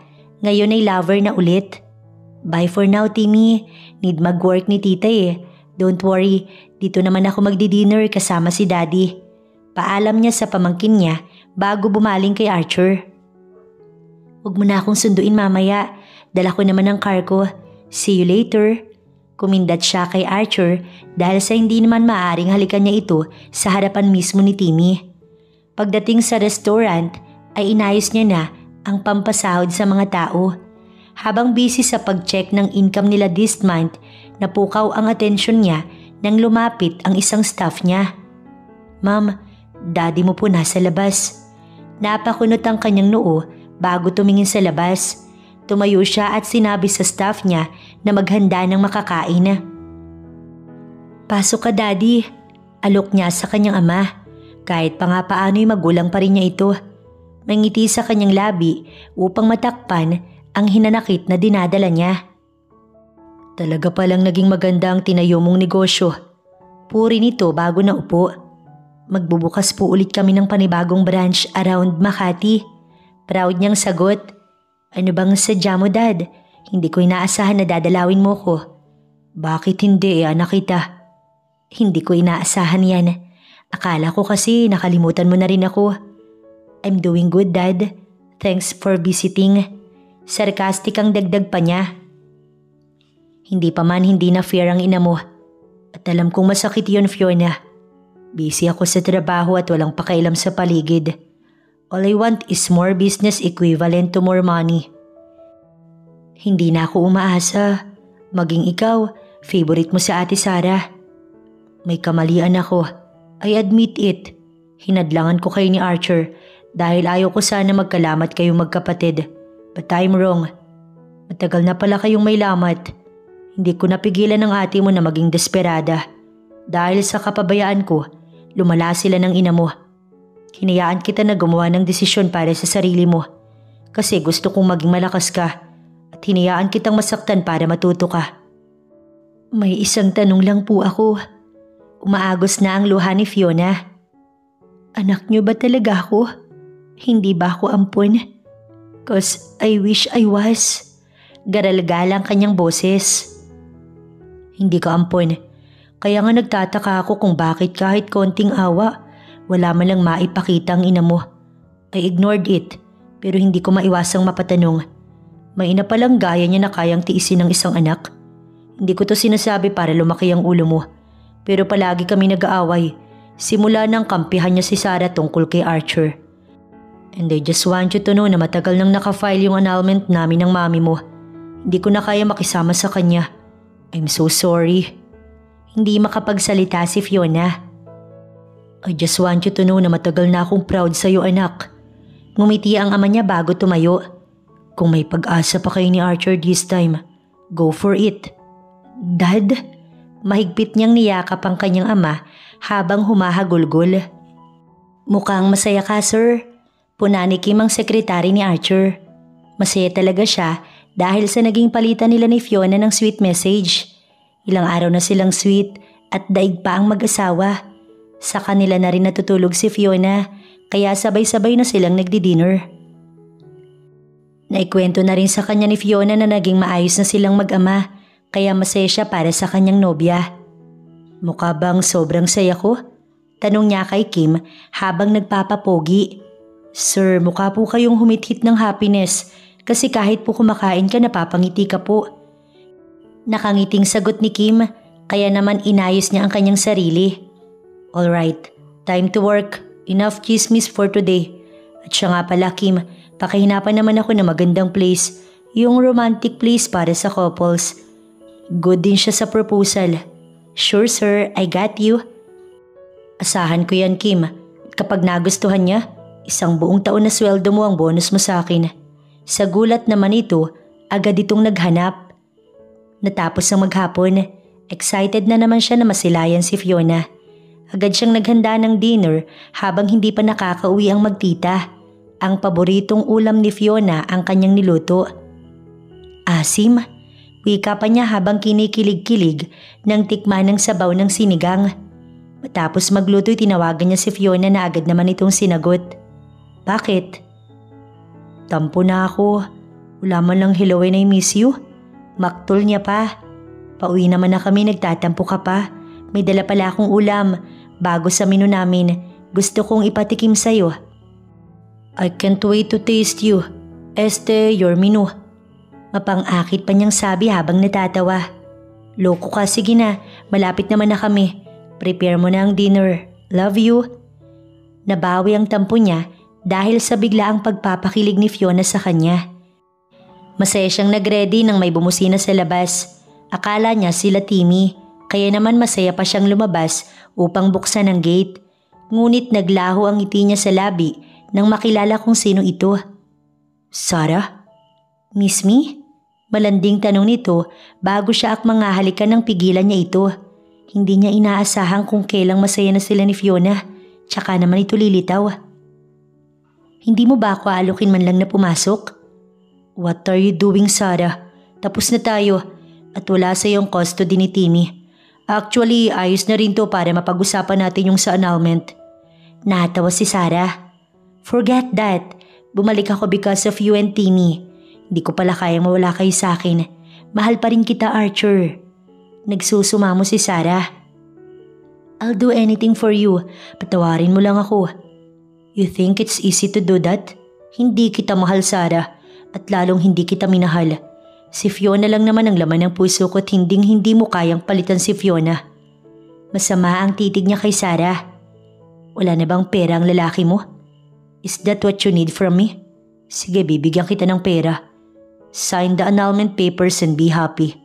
Ngayon ay lover na ulit. Bye for now, Timmy. Need mag-work ni tita eh. Don't worry, dito naman ako magdi-dinner kasama si Daddy. Paalam niya sa pamangkin niya bago bumaling kay Archer. Huwag mo na akong sunduin mamaya. Dala ko naman ang car ko. See you later. Kumindat siya kay Archer dahil sa hindi naman maaaring halikan niya ito sa harapan mismo ni Timmy. Pagdating sa restaurant ay inayos niya na ang pampasahod sa mga tao. Habang busy sa pag-check ng income nila this month, napukaw ang atensyon niya nang lumapit ang isang staff niya. Ma'am, Daddy mo po nasa labas. Napakunot ang kanyang noo bago tumingin sa labas. Tumayo siya at sinabi sa staff niya na maghanda ng makakain. Pasok ka, Daddy. Alok niya sa kanyang ama. Kahit pa nga paano'y magulang pa rin niya ito. Mangiti sa kanyang labi upang matakpan ang hinanakit na dinadala niya. Talaga palang naging maganda ang tinayo mong negosyo. Puri nito bago na upo. Magbubukas po ulit kami ng panibagong branch around Makati. Proud niyang sagot. Ano bang sadya mo, Dad? Hindi ko inaasahan na dadalawin mo ko. Bakit hindi, anak kita? Hindi ko inaasahan yan. Akala ko kasi nakalimutan mo na rin ako. I'm doing good, Dad. Thanks for visiting. Sarcastic ang dagdag pa niya. Hindi pa man hindi na fair ang ina mo. At alam kong masakit yon, Fiona. Busy ako sa trabaho at walang pakialam sa paligid. All I want is more business equivalent to more money. Hindi na ako umaasa. Maging ikaw, favorite mo sa Ate Sarah. May kamalian ako. I admit it. Hinadlangan ko kayo ni Archer dahil ayaw ko sana magkalamat kayong magkapatid. But I'm wrong. Matagal na pala kayong may lamat. Hindi ko napigilan ng ate mo na maging desperada. Dahil sa kapabayaan ko, lumala sila ng ina mo. Hinayaan kita na gumawa ng desisyon para sa sarili mo. Kasi gusto kong maging malakas ka. At hinayaan kitang masaktan para matuto ka. May isang tanong lang po ako. Umaagos na ang luha ni Fiona. Anak niyo ba talaga ako? Hindi ba ako ampon? 'Cause I wish I was. Garalgal ang kanyang boses. Hindi ka ampon. Kaya nga nagtataka ako kung bakit kahit konting awa, wala man lang maipakita ang ina mo. I ignored it, pero hindi ko maiwasang mapatanong. May ina palang gaya niya na kayang tiisin ng isang anak. Hindi ko to sinasabi para lumaki ang ulo mo, pero palagi kami nag-aaway. Simula nang kampihan niya si Sarah tungkol kay Archer. And I just want you to know na matagal nang nakafile yung annulment namin ng mami mo. Hindi ko na kaya makisama sa kanya. I'm so sorry. Hindi makapagsalita si Fiona. I just want you to know na matagal na akong proud sa'yo, anak. Ngumiti ang ama niya bago tumayo. Kung may pag-asa pa kayo ni Archer this time, go for it. Dad? Mahigpit niyang niyakap ang kanyang ama habang humahagulgol. Mukhang masaya ka, sir. Puna ni Kim ang sekretary ni Archer. Masaya talaga siya dahil sa naging palitan nila ni Fiona ng sweet message. Ilang araw na silang sweet at daig pa ang mag-asawa. Sa kanila na rin natutulog si Fiona kaya sabay-sabay na silang nagdi-dinner. Naikwento na rin sa kanya ni Fiona na naging maayos na silang mag-ama kaya masaya siya para sa kanyang nobya. Mukha bang sobrang saya ko? Tanong niya kay Kim habang nagpapapogi. Sir, mukha po kayong humithit ng happiness kasi kahit po kumakain ka napapangiti ka po. Nakangiting sagot ni Kim kaya naman inayos niya ang kanyang sarili. Alright, time to work. Enough chismis for today. At siya nga pala Kim, pakihinapan naman ako ng magandang place. Yung romantic place para sa couples. Good din siya sa proposal. Sure sir, I got you. Asahan ko yan Kim. Kapag nagustuhan niya, isang buong taon na sweldo mo ang bonus mo sa akin. Sa gulat naman ito, agad itong naghanap. Natapos ang maghapon, excited na naman siya na masilayan si Fiona. Agad siyang naghanda ng dinner habang hindi pa nakakauwi ang magtita. Ang paboritong ulam ni Fiona ang kanyang niluto. Asim, wika pa niya habang kinikilig-kilig ng tikman ng sabaw ng sinigang. Matapos magluto'y tinawagan niya si Fiona na agad naman itong sinagot. Bakit? Tampo na ako. Wala man lang hello and I miss you. Maktol niya pa. Pauwi naman na kami, nagtatampo ka pa. May dala pala akong ulam. Bago sa menu namin, gusto kong ipatikim sa'yo. I can't wait to taste you. Your menu. Mapang-akit pa niyang sabi habang natatawa. Loko ka, sige na. Malapit naman na kami. Prepare mo na ang dinner. Love you. Nabawi ang tampo niya dahil sa biglaang pagpapakilig ni Fiona sa kanya. Masaya siyang nagready nang may bumusina sa labas. Akala niya sila Timmy, kaya naman masaya pa siyang lumabas upang buksan ang gate. Ngunit naglaho ang ngiti niya sa labi nang makilala kung sino ito. Sarah? Miss me? Malanding tanong nito bago siya akmangahalikan ng pigilan niya ito. Hindi niya inaasahan kung kailang masaya na sila ni Fiona, tsaka naman ito lilitaw. Hindi mo ba ako aalukin man lang na pumasok? What are you doing, Sarah? Tapos na tayo. At wala sa iyong custody ni Timmy. Actually, ayos na rin to para mapag-usapan natin yung sa annulment. Natawa si Sarah. Forget that. Bumalik ako because of you and Timmy. Hindi ko pala kayang mawala kayo sa akin. Mahal pa rin kita, Archer. Nagsusumamo si Sarah. I'll do anything for you. Patawarin mo lang ako. You think it's easy to do that? Hindi kita mahal, Sarah. At lalong hindi kita minahal. Si Fiona lang naman ang laman ng puso ko at hindi mo kayang palitan si Fiona. Masama ang titig niya kay Sarah. Wala na bang pera ang lalaki mo? Is that what you need from me? Sige, bibigyan kita ng pera. Sign the annulment papers and be happy.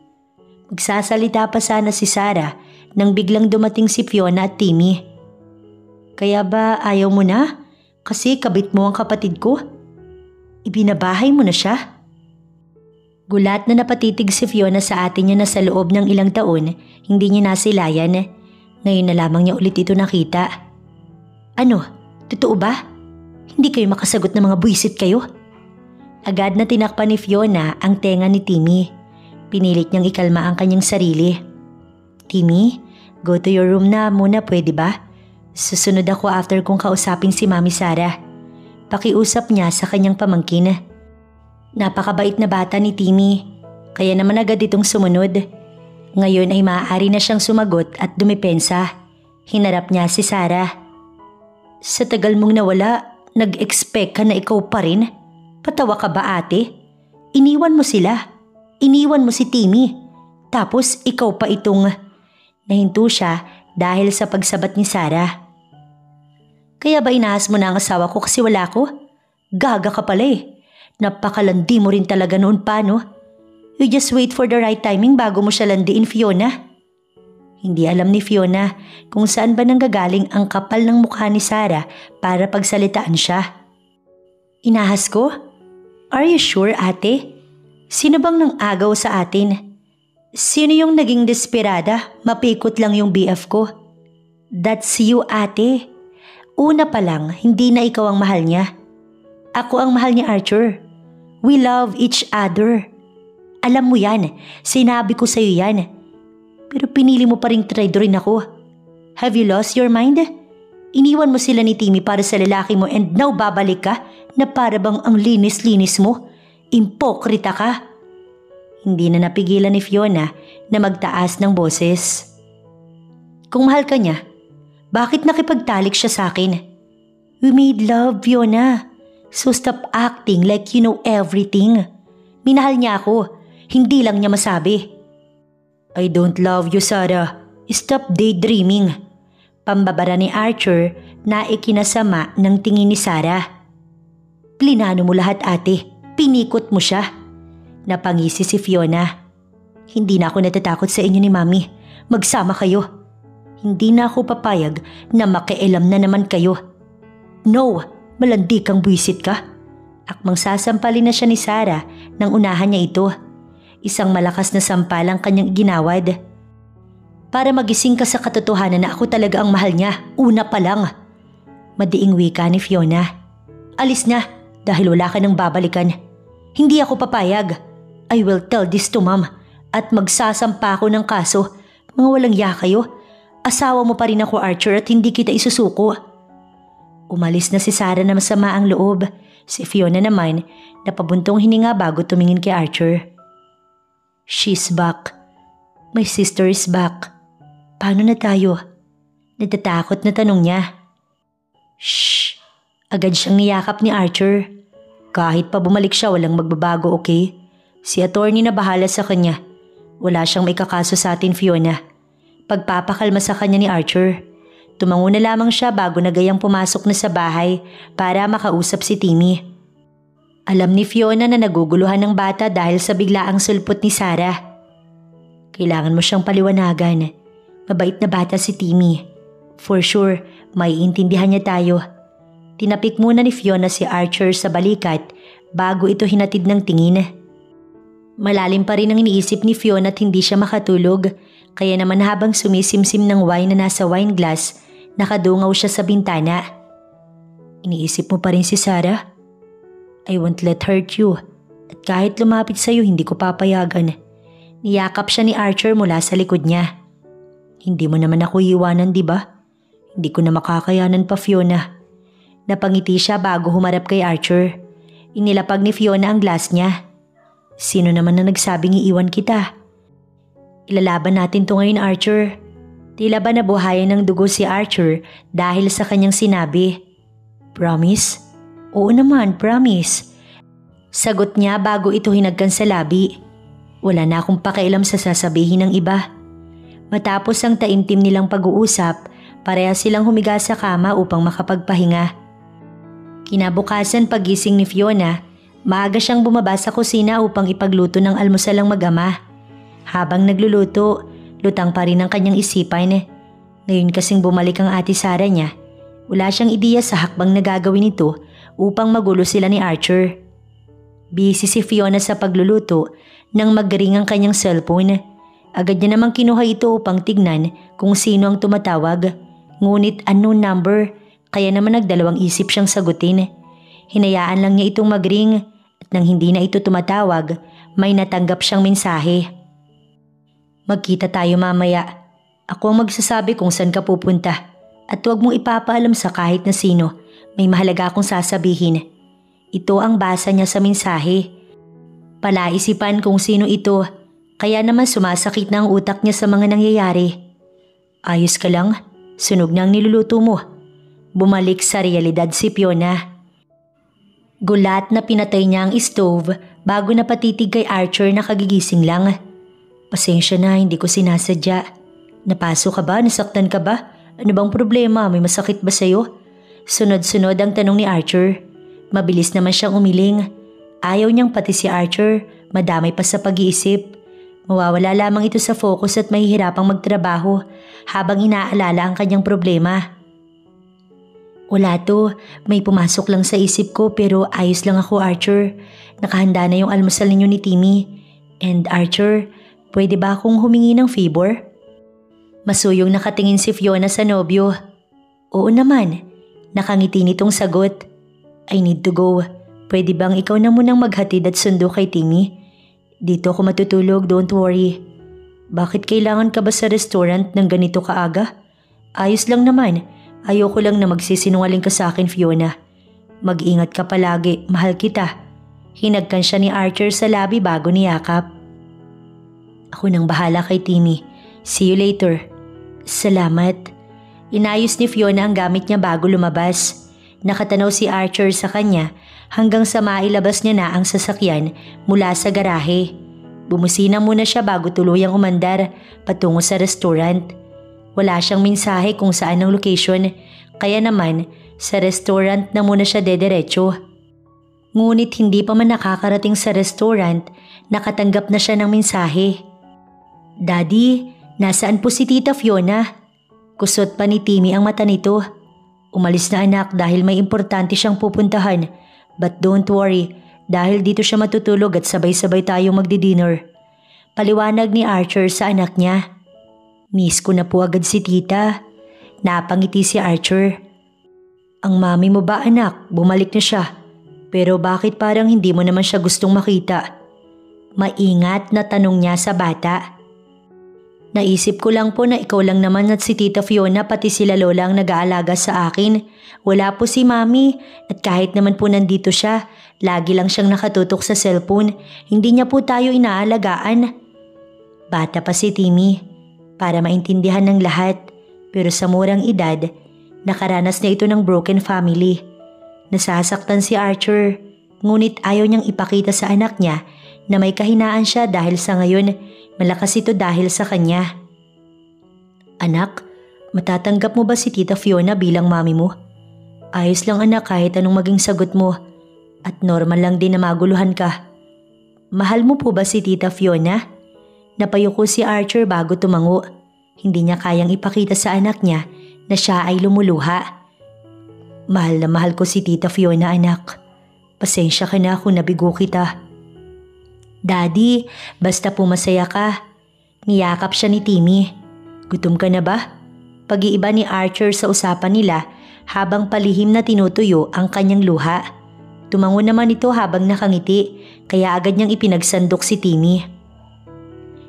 Magsasalita pa sana si Sarah nang biglang dumating si Fiona at Timmy. Kaya ba ayaw mo na? Kasi kabit mo ang kapatid ko. Ibinabahay mo na siya? Gulat na napatitig si Fiona sa ate niya na sa loob ng ilang taon, hindi niya nasilayan. Ngayon na lamang niya ulit ito nakita. Ano? Totoo ba? Hindi kayo makasagot ng mga buwisit kayo? Agad na tinakpan ni Fiona ang tenga ni Timmy. Pinilit niyang ikalma ang kanyang sarili. Timmy, go to your room na muna, pwede ba? Susunod ako after kong kausapin si Mami Sarah. Pakiusap niya sa kanyang pamangkin. Napakabait na bata ni Timmy, kaya naman agad itong sumunod. Ngayon ay maaari na siyang sumagot at dumipensa. Hinarap niya si Sarah. Sa tagal mong nawala, nag-expect ka na ikaw pa rin? Patawa ka ba, ate? Iniwan mo sila. Iniwan mo si Timmy. Tapos ikaw pa itong... Nahinto siya dahil sa pagsabat ni Sarah. Kaya ba inahas mo na ang asawa ko kasi wala ko? Gaga ka pala eh. Napakalandi mo rin talaga noon pa, no? You just wait for the right timing bago mo siya landiin, Fiona. Hindi alam ni Fiona kung saan ba nanggagaling ang kapal ng mukha ni Sarah para pagsalitaan siya. Inahas ko? Are you sure, ate? Sino bang nang agaw sa atin? Sino yung naging desperada? Mapikot lang yung BF ko. That's you, ate. Una pa lang, hindi na ikaw ang mahal niya. Ako ang mahal ni Archer. We love each other. Alam mo yan, sinabi ko sa'yo yan. Pero pinili mo pa ring traidorin ako. Have you lost your mind? Iniwan mo sila ni Timmy para sa lalaki mo and now babalik ka na para bang ang linis-linis mo? Impokrita ka. Hindi na napigilan ni Fiona na magtaas ng boses. Kung mahal ka niya, bakit nakipagtalik siya sa akin? We made love, Fiona. So stop acting like you know everything. Minahal niya ako, hindi lang niya masabi. I don't love you, Sarah. Stop daydreaming. Pambabara ni Archer na ikinasama ng tingin ni Sarah. Plinano mo lahat, ate. Pinikot mo siya. Napangisi si Fiona. Hindi na ako natatakot sa inyo ni Mami. Magsama kayo. Hindi na ako papayag na makialam na naman kayo. No! Malandi kang buwisit ka. Akmang sasampalin na siya ni Sarah nang unahan niya ito. Isang malakas na sampal ang kanyang ginawad. Para magising ka sa katotohanan na ako talaga ang mahal niya, una pa lang. Madiing wika ni Fiona. Alis na dahil wala ka nang babalikan. Hindi ako papayag. I will tell this to Mom at magsasampa ako ng kaso. Mga walang ya kayo. Asawa mo pa rin ako, Archer, at hindi kita isusuko. Umalis na si Sarah na masama ang loob. Si Fiona naman, napabuntong hininga bago tumingin kay Archer. She's back. My sister is back. Paano na tayo? Natatakot na tanong niya. Shh! Agad siyang niyakap ni Archer. Kahit pa bumalik siya, walang magbabago, okay? Si attorney na bahala sa kanya. Wala siyang may kakaso sa atin, Fiona. Pagpapakalma sa kanya ni Archer. Tumango na lamang siya bago nagayang pumasok na sa bahay para makausap si Timmy. Alam ni Fiona na naguguluhan ng bata dahil sa biglaang sulpot ni Sarah. Kailangan mo siyang paliwanagan. Mabait na bata si Timmy. For sure, maiintindihan niya tayo. Tinapik muna ni Fiona si Archer sa balikat bago ito hinatid ng tingin. Malalim pa rin ang iniisip ni Fiona at hindi siya makatulog, kaya naman habang sumisimsim ng wine na nasa wine glass, nakadungaw siya sa bintana. Iniisip mo pa rin si Sarah? I won't let hurt you. At kahit lumapit sa'yo, hindi ko papayagan. Niyakap siya ni Archer mula sa likod niya. Hindi mo naman ako iiwanan, di ba? Hindi ko na makakayanan pa, Fiona. Napangiti siya bago humarap kay Archer. Inilapag ni Fiona ang glass niya. Sino naman na nagsabing iiwan kita? Ilalaban natin to ngayon, Archer. Tila ba nabuhayan ng dugo si Archer dahil sa kanyang sinabi? Promise? Oo naman, promise. Sagot niya bago ito hinagkan sa labi. Wala na akong pakialam sa sasabihin ng iba. Matapos ang taimtim nilang pag-uusap, pareha silang humiga sa kama upang makapagpahinga. Kinabukasan pagising ni Fiona, maaga siyang bumaba sa kusina upang ipagluto ng almusal ang mag-ama. Habang nagluluto, lutang pa rin ang kanyang isipan. Ngayon kasing bumalik ang ate Sarah niya, wala siyang ideya sa hakbang na gagawin nito upang magulo sila ni Archer. Busy si Fiona sa pagluluto nang mag-ring ang kanyang cellphone. Agad niya namang kinuha ito upang tignan kung sino ang tumatawag. Ngunit unknown number, kaya naman nagdalawang isip siyang sagutin. Hinayaan lang niya itong mag-ring at nang hindi na ito tumatawag, may natanggap siyang mensahe. Magkita tayo mamaya. Ako ang magsasabi kung saan ka pupunta. At huwag mong ipapaalam sa kahit na sino. May mahalaga akong sasabihin. Ito ang basa niya sa mensahe. Palaisipan kung sino ito, kaya naman sumasakit na ang utak niya sa mga nangyayari. Ayos ka lang? Sunog na ang niluluto mo. Bumalik sa realidad si Fiona. Gulat na pinatay niya ang stove bago napatitig kay Archer na kagigising lang. Pasensya na, hindi ko sinasadya. Napaso ka ba? Nasaktan ka ba? Ano bang problema? May masakit ba sa'yo? Sunod-sunod ang tanong ni Archer. Mabilis naman siyang umiling. Ayaw niyang pati si Archer madamay pa sa pag-iisip. Mawawala lamang ito sa focus at mahihirapang magtrabaho habang inaalala ang kanyang problema. Wala to, may pumasok lang sa isip ko pero ayos lang ako, Archer. Nakahanda na yung almusal ninyo ni Timmy. And Archer, pwede ba akong humingi ng favor? Masuyong nakatingin si Fiona sa nobyo. Oo naman, nakangiti nitong sagot. I need to go. Pwede bang ikaw na munang maghatid at sundo kay Timmy? Dito ako matutulog, don't worry. Bakit kailangan ka ba sa restaurant ng ganito kaaga? Ayos lang naman. Ayoko lang na magsisinungaling ka sa akin, Fiona. Mag-ingat ka palagi, mahal kita. Hinagkan siya ni Archer sa labi bago niyakap. Ako nang bahala kay Timmy. See you later. Salamat. Inayos ni Fiona ang gamit niya bago lumabas. Nakatanaw si Archer sa kanya hanggang sa mailabas niya na ang sasakyan mula sa garahe. Bumusina muna siya bago tuluyang umandar patungo sa restaurant. Wala siyang mensahe kung saan ang location, kaya naman sa restaurant na muna siya dederecho. Ngunit hindi pa man nakakarating sa restaurant, nakatanggap na siya ng mensahe. Daddy, nasaan po si Tita Fiona? Kusot pa ni Timmy ang mata nito. Umalis na anak dahil may importante siyang pupuntahan. But don't worry, dahil dito siya matutulog at sabay-sabay tayong magdi-dinner. Paliwanag ni Archer sa anak niya. Miss ko na po agad si Tita. Napangiti si Archer. Ang mami mo ba anak? Bumalik na siya. Pero bakit parang hindi mo naman siya gustong makita? Maingat na tanong niya sa bata. Naisip ko lang po na ikaw lang naman at si Tita Fiona pati sila Lola ang nag-aalaga sa akin. Wala po si Mami at kahit naman po nandito siya, lagi lang siyang nakatutok sa cellphone. Hindi niya po tayo inaalagaan. Bata pa si Timmy para maintindihan ng lahat, pero sa murang edad, nakaranas na ito ng broken family. Nasasaktan si Archer, ngunit ayaw niyang ipakita sa anak niya na may kahinaan siya dahil sa ngayon malakas ito dahil sa kanya. Anak, matatanggap mo ba si Tita Fiona bilang mami mo? Ayos lang anak kahit anong maging sagot mo at normal lang din na maguluhan ka. Mahal mo po ba si Tita Fiona? Napayuko si Archer bago tumango. Hindi niya kayang ipakita sa anak niya na siya ay lumuluha. Mahal na mahal ko si Tita Fiona anak. Pasensya ka na kung nabigo kita. Daddy, basta po masaya ka. Niyakap siya ni Timmy. Gutom ka na ba? Pag-iiba ni Archer sa usapan nila habang palihim na tinutuyo ang kanyang luha. Tumango naman ito habang nakangiti kaya agad niyang ipinagsandok si Timmy.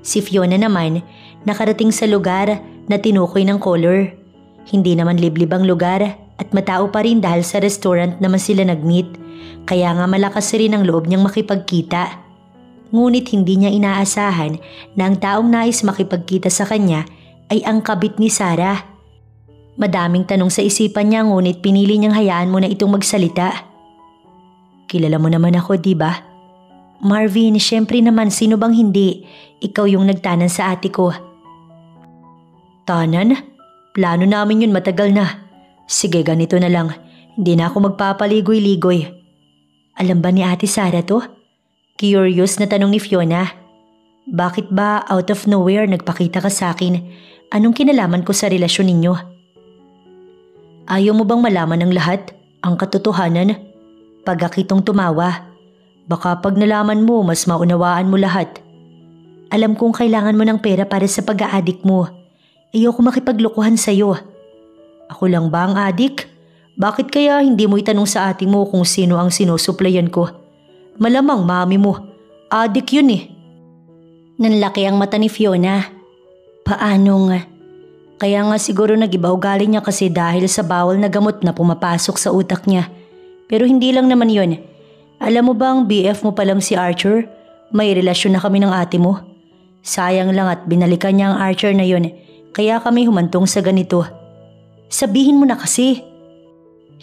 Si Fiona naman nakarating sa lugar na tinukoy ng color. Hindi naman liblib ang lugar at matao pa rin dahil sa restaurant naman sila nag-meet. Kaya nga malakas rin ang loob niyang makipagkita. Ngunit hindi niya inaasahan na ang taong nais makipagkita sa kanya ay ang kabit ni Sarah. Madaming tanong sa isipan niya ngunit pinili niyang hayaan mo na itong magsalita. Kilala mo naman ako, di ba? Marvin, syempre naman sino bang hindi? Ikaw yung nagtanan sa ate ko. Tanan? Plano namin yun matagal na. Sige ganito na lang, hindi na ako magpapaligoy-ligoy. Alam ba ni ate Sarah to? Curious na tanong ni Fiona. Bakit ba out of nowhere nagpakita ka sa akin? Anong kinalaman ko sa relasyon ninyo? Ayaw mo bang malaman ng lahat? Ang katotohanan? Pagkakitong tumawa. Baka pag nalaman mo, mas maunawaan mo lahat. Alam kong kailangan mo ng pera para sa pag-aadik mo. Ayoko makipaglokohan sa'yo. Ako lang ba ang adik? Bakit kaya hindi mo itanong sa ate mo kung sino ang sinusuplayan ko? Malamang mami mo. Adik yun eh. Nanlaki ang mata ni Fiona. Paano nga? Kaya nga siguro nag-iba ugali niya kasi dahil sa bawal na gamot na pumapasok sa utak niya. Pero hindi lang naman yun. Alam mo ba ang BF mo palang si Archer? May relasyon na kami ng ate mo. Sayang lang at binalikan niya ang Archer na yun. Kaya kami humantong sa ganito. Sabihin mo na kasi.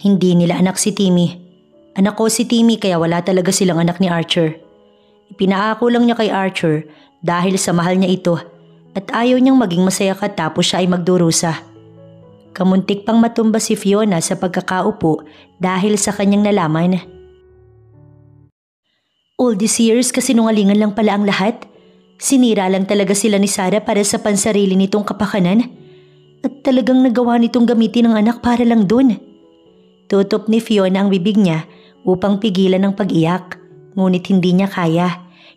Hindi nila anak si Timmy. Anak ko si Timmy kaya wala talaga silang anak ni Archer. Ipinaako lang niya kay Archer dahil sa mahal niya ito at ayaw niyang maging masaya katapos siya ay magdurusa. Kamuntik pang matumba si Fiona sa pagkakaupo dahil sa kanyang nalaman. All these years kasinungalingan lang pala ang lahat. Sinira lang talaga sila ni Sarah para sa pansarili nitong kapakanan at talagang nagawa nitong gamitin ng anak para lang dun. Tutup ni Fiona ang bibig niya upang pigilan ang pag-iyak, ngunit hindi niya kaya.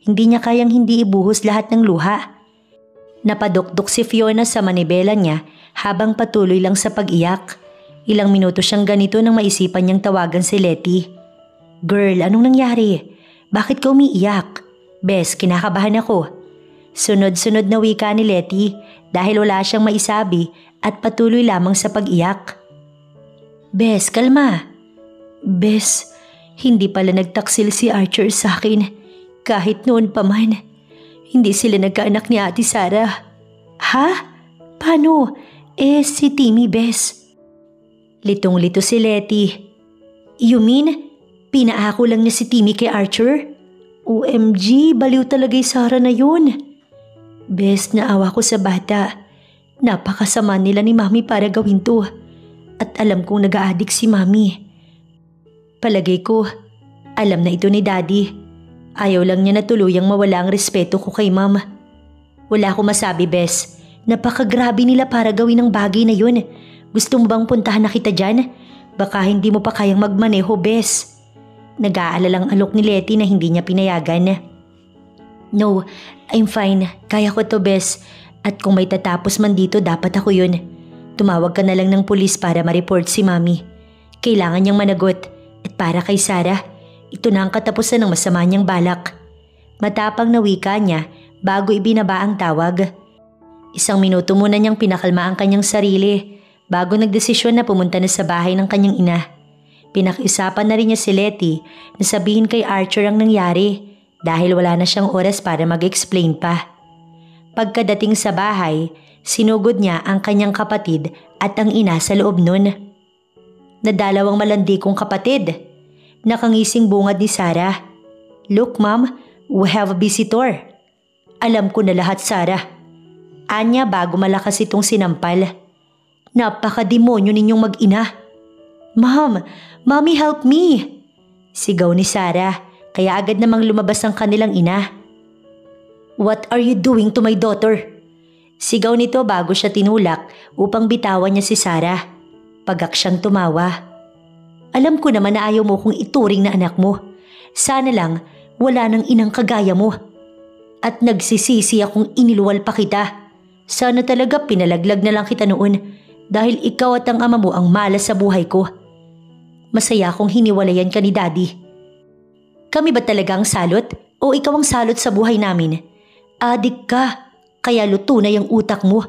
Hindi niya kayang hindi ibuhos lahat ng luha. Napadukdok si Fiona sa manibela niya habang patuloy lang sa pag-iyak. Ilang minuto siyang ganito nang maisipan niyang tawagan si Letty. Girl, anong nangyari? Bakit ka umiiyak? Bes, kinakabahan ako. Sunod-sunod na wika ni Letty dahil wala siyang maisabi at patuloy lamang sa pag-iyak. Bes, kalma. Bes, hindi pala nagtaksil si Archer sa akin kahit noon pa man. Hindi sila nagkaanak ni Ate Sarah. Ha? Paano? Si Timmy, Bes. Litong-lito si Letty. You mean, pinaako lang niya si Timmy kay Archer? OMG, baliw talaga yung Sarah na yun. Bes, naawa ko sa bata. Napakasama nila ni Mami para gawin to. At alam kong nag-aadik si Mami. Palagay ko, alam na ito ni Daddy. Ayaw lang niya na tuluyang mawala ang respeto ko kay Mama. Wala akong masabi, Bes. Napakagrabe nila para gawin ang bagay na yun. Gusto mo bang puntahan na kita dyan? Baka hindi mo pa kayang magmaneho, Bes. Nag-aalalang alok ni Letty na hindi niya pinayagan. No, I'm fine. Kaya ko to, Bes. At kung may tatapos man dito, dapat ako yun. Tumawag ka na lang ng pulis para ma-report si Mami. Kailangan niyang managot. At para kay Sarah, ito na ang katapusan ng masama niyang balak. Matapang na wika niya bago ibinaba ang tawag. Isang minuto muna niyang pinakalma ang kanyang sarili bago nagdesisyon na pumunta na sa bahay ng kanyang ina. Pinakiusapan na rin niya si Letty na sabihin kay Archer ang nangyari dahil wala na siyang oras para mag-explain pa. Pagkadating sa bahay, sinugod niya ang kanyang kapatid at ang ina sa loob nun. Nadalawang malandi kong kapatid. Nakangising bungad ni Sarah. "Look, Mom, we have a visitor." "Alam ko na lahat, Sarah." Anya bago malakas itong sinampal. "Napakademonyo ninyong mag-ina." "Mom, Mommy, help me!" Sigaw ni Sarah, kaya agad namang lumabas ang kanilang ina. "What are you doing to my daughter?" Sigaw nito bago siya tinulak upang bitawan niya si Sarah. Pagak siyang tumawa. "Alam ko naman na ayaw mo kong ituring na anak mo. Sana lang wala nang inang kagaya mo. At nagsisisi akong iniluwal pa kita. Sana talaga pinalaglag na lang kita noon dahil ikaw at ang ama mo ang malas sa buhay ko. Masaya akong hiniwalayan ka ni Daddy. Kami ba talagang salot o ikaw ang salot sa buhay namin? Adik ka, kaya luto na yung utak mo.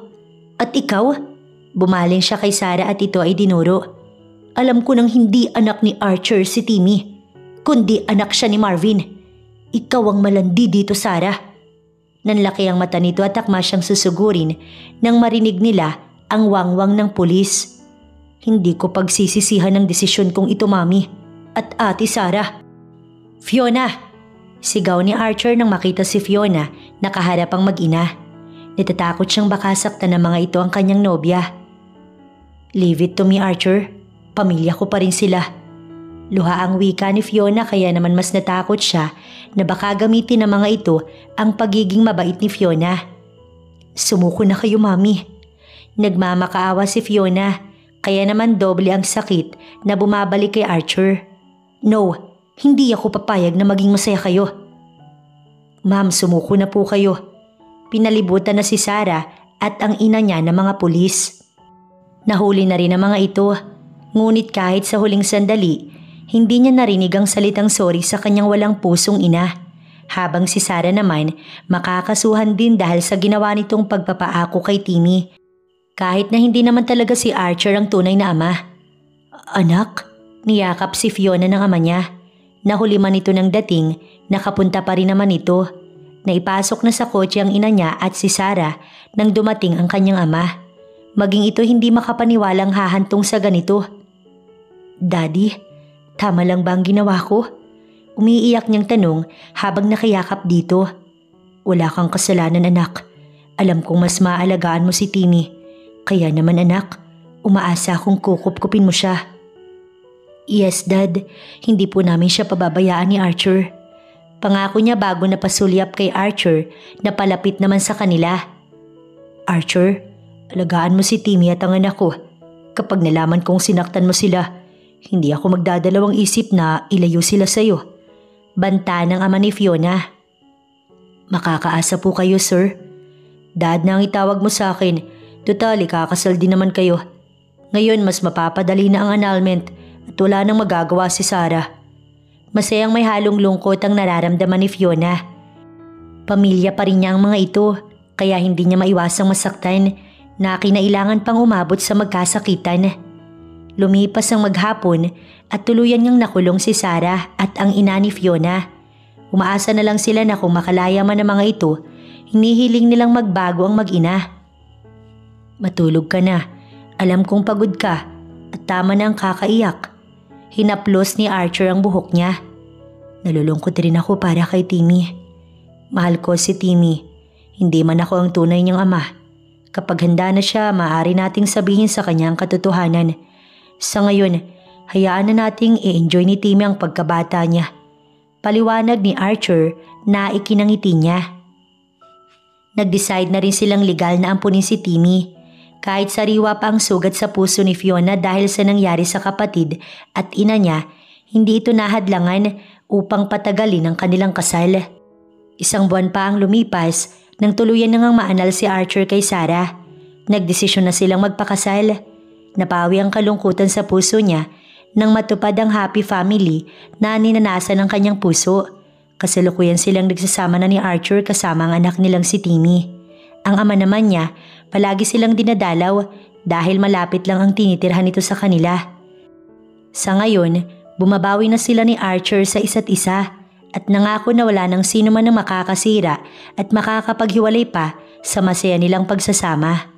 At ikaw?" Bumaling siya kay Sarah at ito ay dinuro. "Alam ko nang hindi anak ni Archer si Timmy, kundi anak siya ni Marvin. Ikaw ang malandi dito, Sarah." Nanlaki ang mata nito at akma siyang susugurin nang marinig nila ang wangwang ng pulis. "Hindi ko pagsisisihan ng desisyon kong ito, Mami at Ate Sarah." "Fiona!" Sigaw ni Archer nang makita si Fiona nakaharap ang mag-ina. Natatakot siyang baka saktan ng mga ito ang kanyang nobya. "Leave it to me, Archer. Pamilya ko pa rin sila." Luha ang wika ni Fiona kaya naman mas natakot siya na baka gamitin ng mga ito ang pagiging mabait ni Fiona. "Sumuko na kayo, Mami." Nagmamakaawa si Fiona kaya naman doble ang sakit na bumabalik kay Archer. "No, hindi ako papayag na maging masaya kayo." "Ma'am, sumuko na po kayo." Pinalibutan na si Sarah at ang ina niya ng mga pulis. Nahuli na rin ang mga ito, ngunit kahit sa huling sandali, hindi niya narinig ang salitang sorry sa kanyang walang pusong ina. Habang si Sarah naman makakasuhan din dahil sa ginawa nitong pagpapaako kay Timmy. Kahit na hindi naman talaga si Archer ang tunay na ama. "Anak?" Niyakap si Fiona ng ama niya. Nahuli man ito ng dating, nakapunta pa rin naman ito. Naipasok na sa kotse ang ina niya at si Sarah nang dumating ang kanyang ama. Maging ito hindi makapaniwalang hahantong sa ganito. "Daddy, tama lang ba ang ginawa ko?" Umiiyak niyang tanong habang nakayakap dito. "Wala kang kasalanan, anak. Alam kong mas maaalagaan mo si Timmy. Kaya naman, anak, umaasa akong kukup-kupin mo siya." "Yes, Dad. Hindi po namin siya pababayaan ni Archer." Pangako niya bago napasulyap kay Archer na palapit naman sa kanila. "Archer, alagaan mo si Timmy at ang anak ko. Kapag nalaman kong sinaktan mo sila, hindi ako magdadalawang isip na ilayo sila sa'yo." Banta ng ama ni Fiona. "Makakaasa po kayo, sir. Dad na ang itawag mo sa akin. Total, kakasal din naman kayo. Ngayon mas mapapadali na ang annulment at wala nang magagawa si Sarah." Masayang may halong lungkot ang nararamdaman ni Fiona. Pamilya pa rin niya ang mga ito, kaya hindi niya maiwasang masaktan na kinailangan pang umabot sa magkasakitan. Lumipas ang maghapon at tuluyan niyang nakulong si Sarah at ang ina ni Fiona. Umaasa na lang sila na kung makalaya man ang mga ito, hinihiling nilang magbago ang mag-ina. "Matulog ka na. Alam kong pagod ka at tama na ang kakaiyak." Hinaplos ni Archer ang buhok niya. "Nalulungkot rin ako para kay Timmy. Mahal ko si Timmy. Hindi man ako ang tunay niyang ama. Kapag handa na siya, maaari nating sabihin sa kanya ang katotohanan. Sa ngayon, hayaan na nating i-enjoy ni Timmy ang pagkabata niya." Paliwanag ni Archer na ikinangiti niya. Nag-decide na rin silang legal na ampunin si Timmy. Kahit sariwa pa ang sugat sa puso ni Fiona dahil sa nangyari sa kapatid at ina niya, hindi ito nahadlangan upang patagalin ang kanilang kasal. Isang buwan pa ang lumipas nang tuluyan na ngang maanal si Archer kay Sarah. Nagdesisyon na silang magpakasal. Napawi ang kalungkutan sa puso niya nang matupad ang happy family na ninanasan ng kanyang puso. Kasalukuyan silang nagsasama na ni Archer kasama ang anak nilang si Timmy. Ang ama naman niya, Palagi silang dinadalaw dahil malapit lang ang tinitirhan nito sa kanila. Sa ngayon, bumabawi na sila ni Archer sa isa't isa at nangako na wala nang sino man ang makakasira at makakapaghiwalay pa sa masaya nilang pagsasama.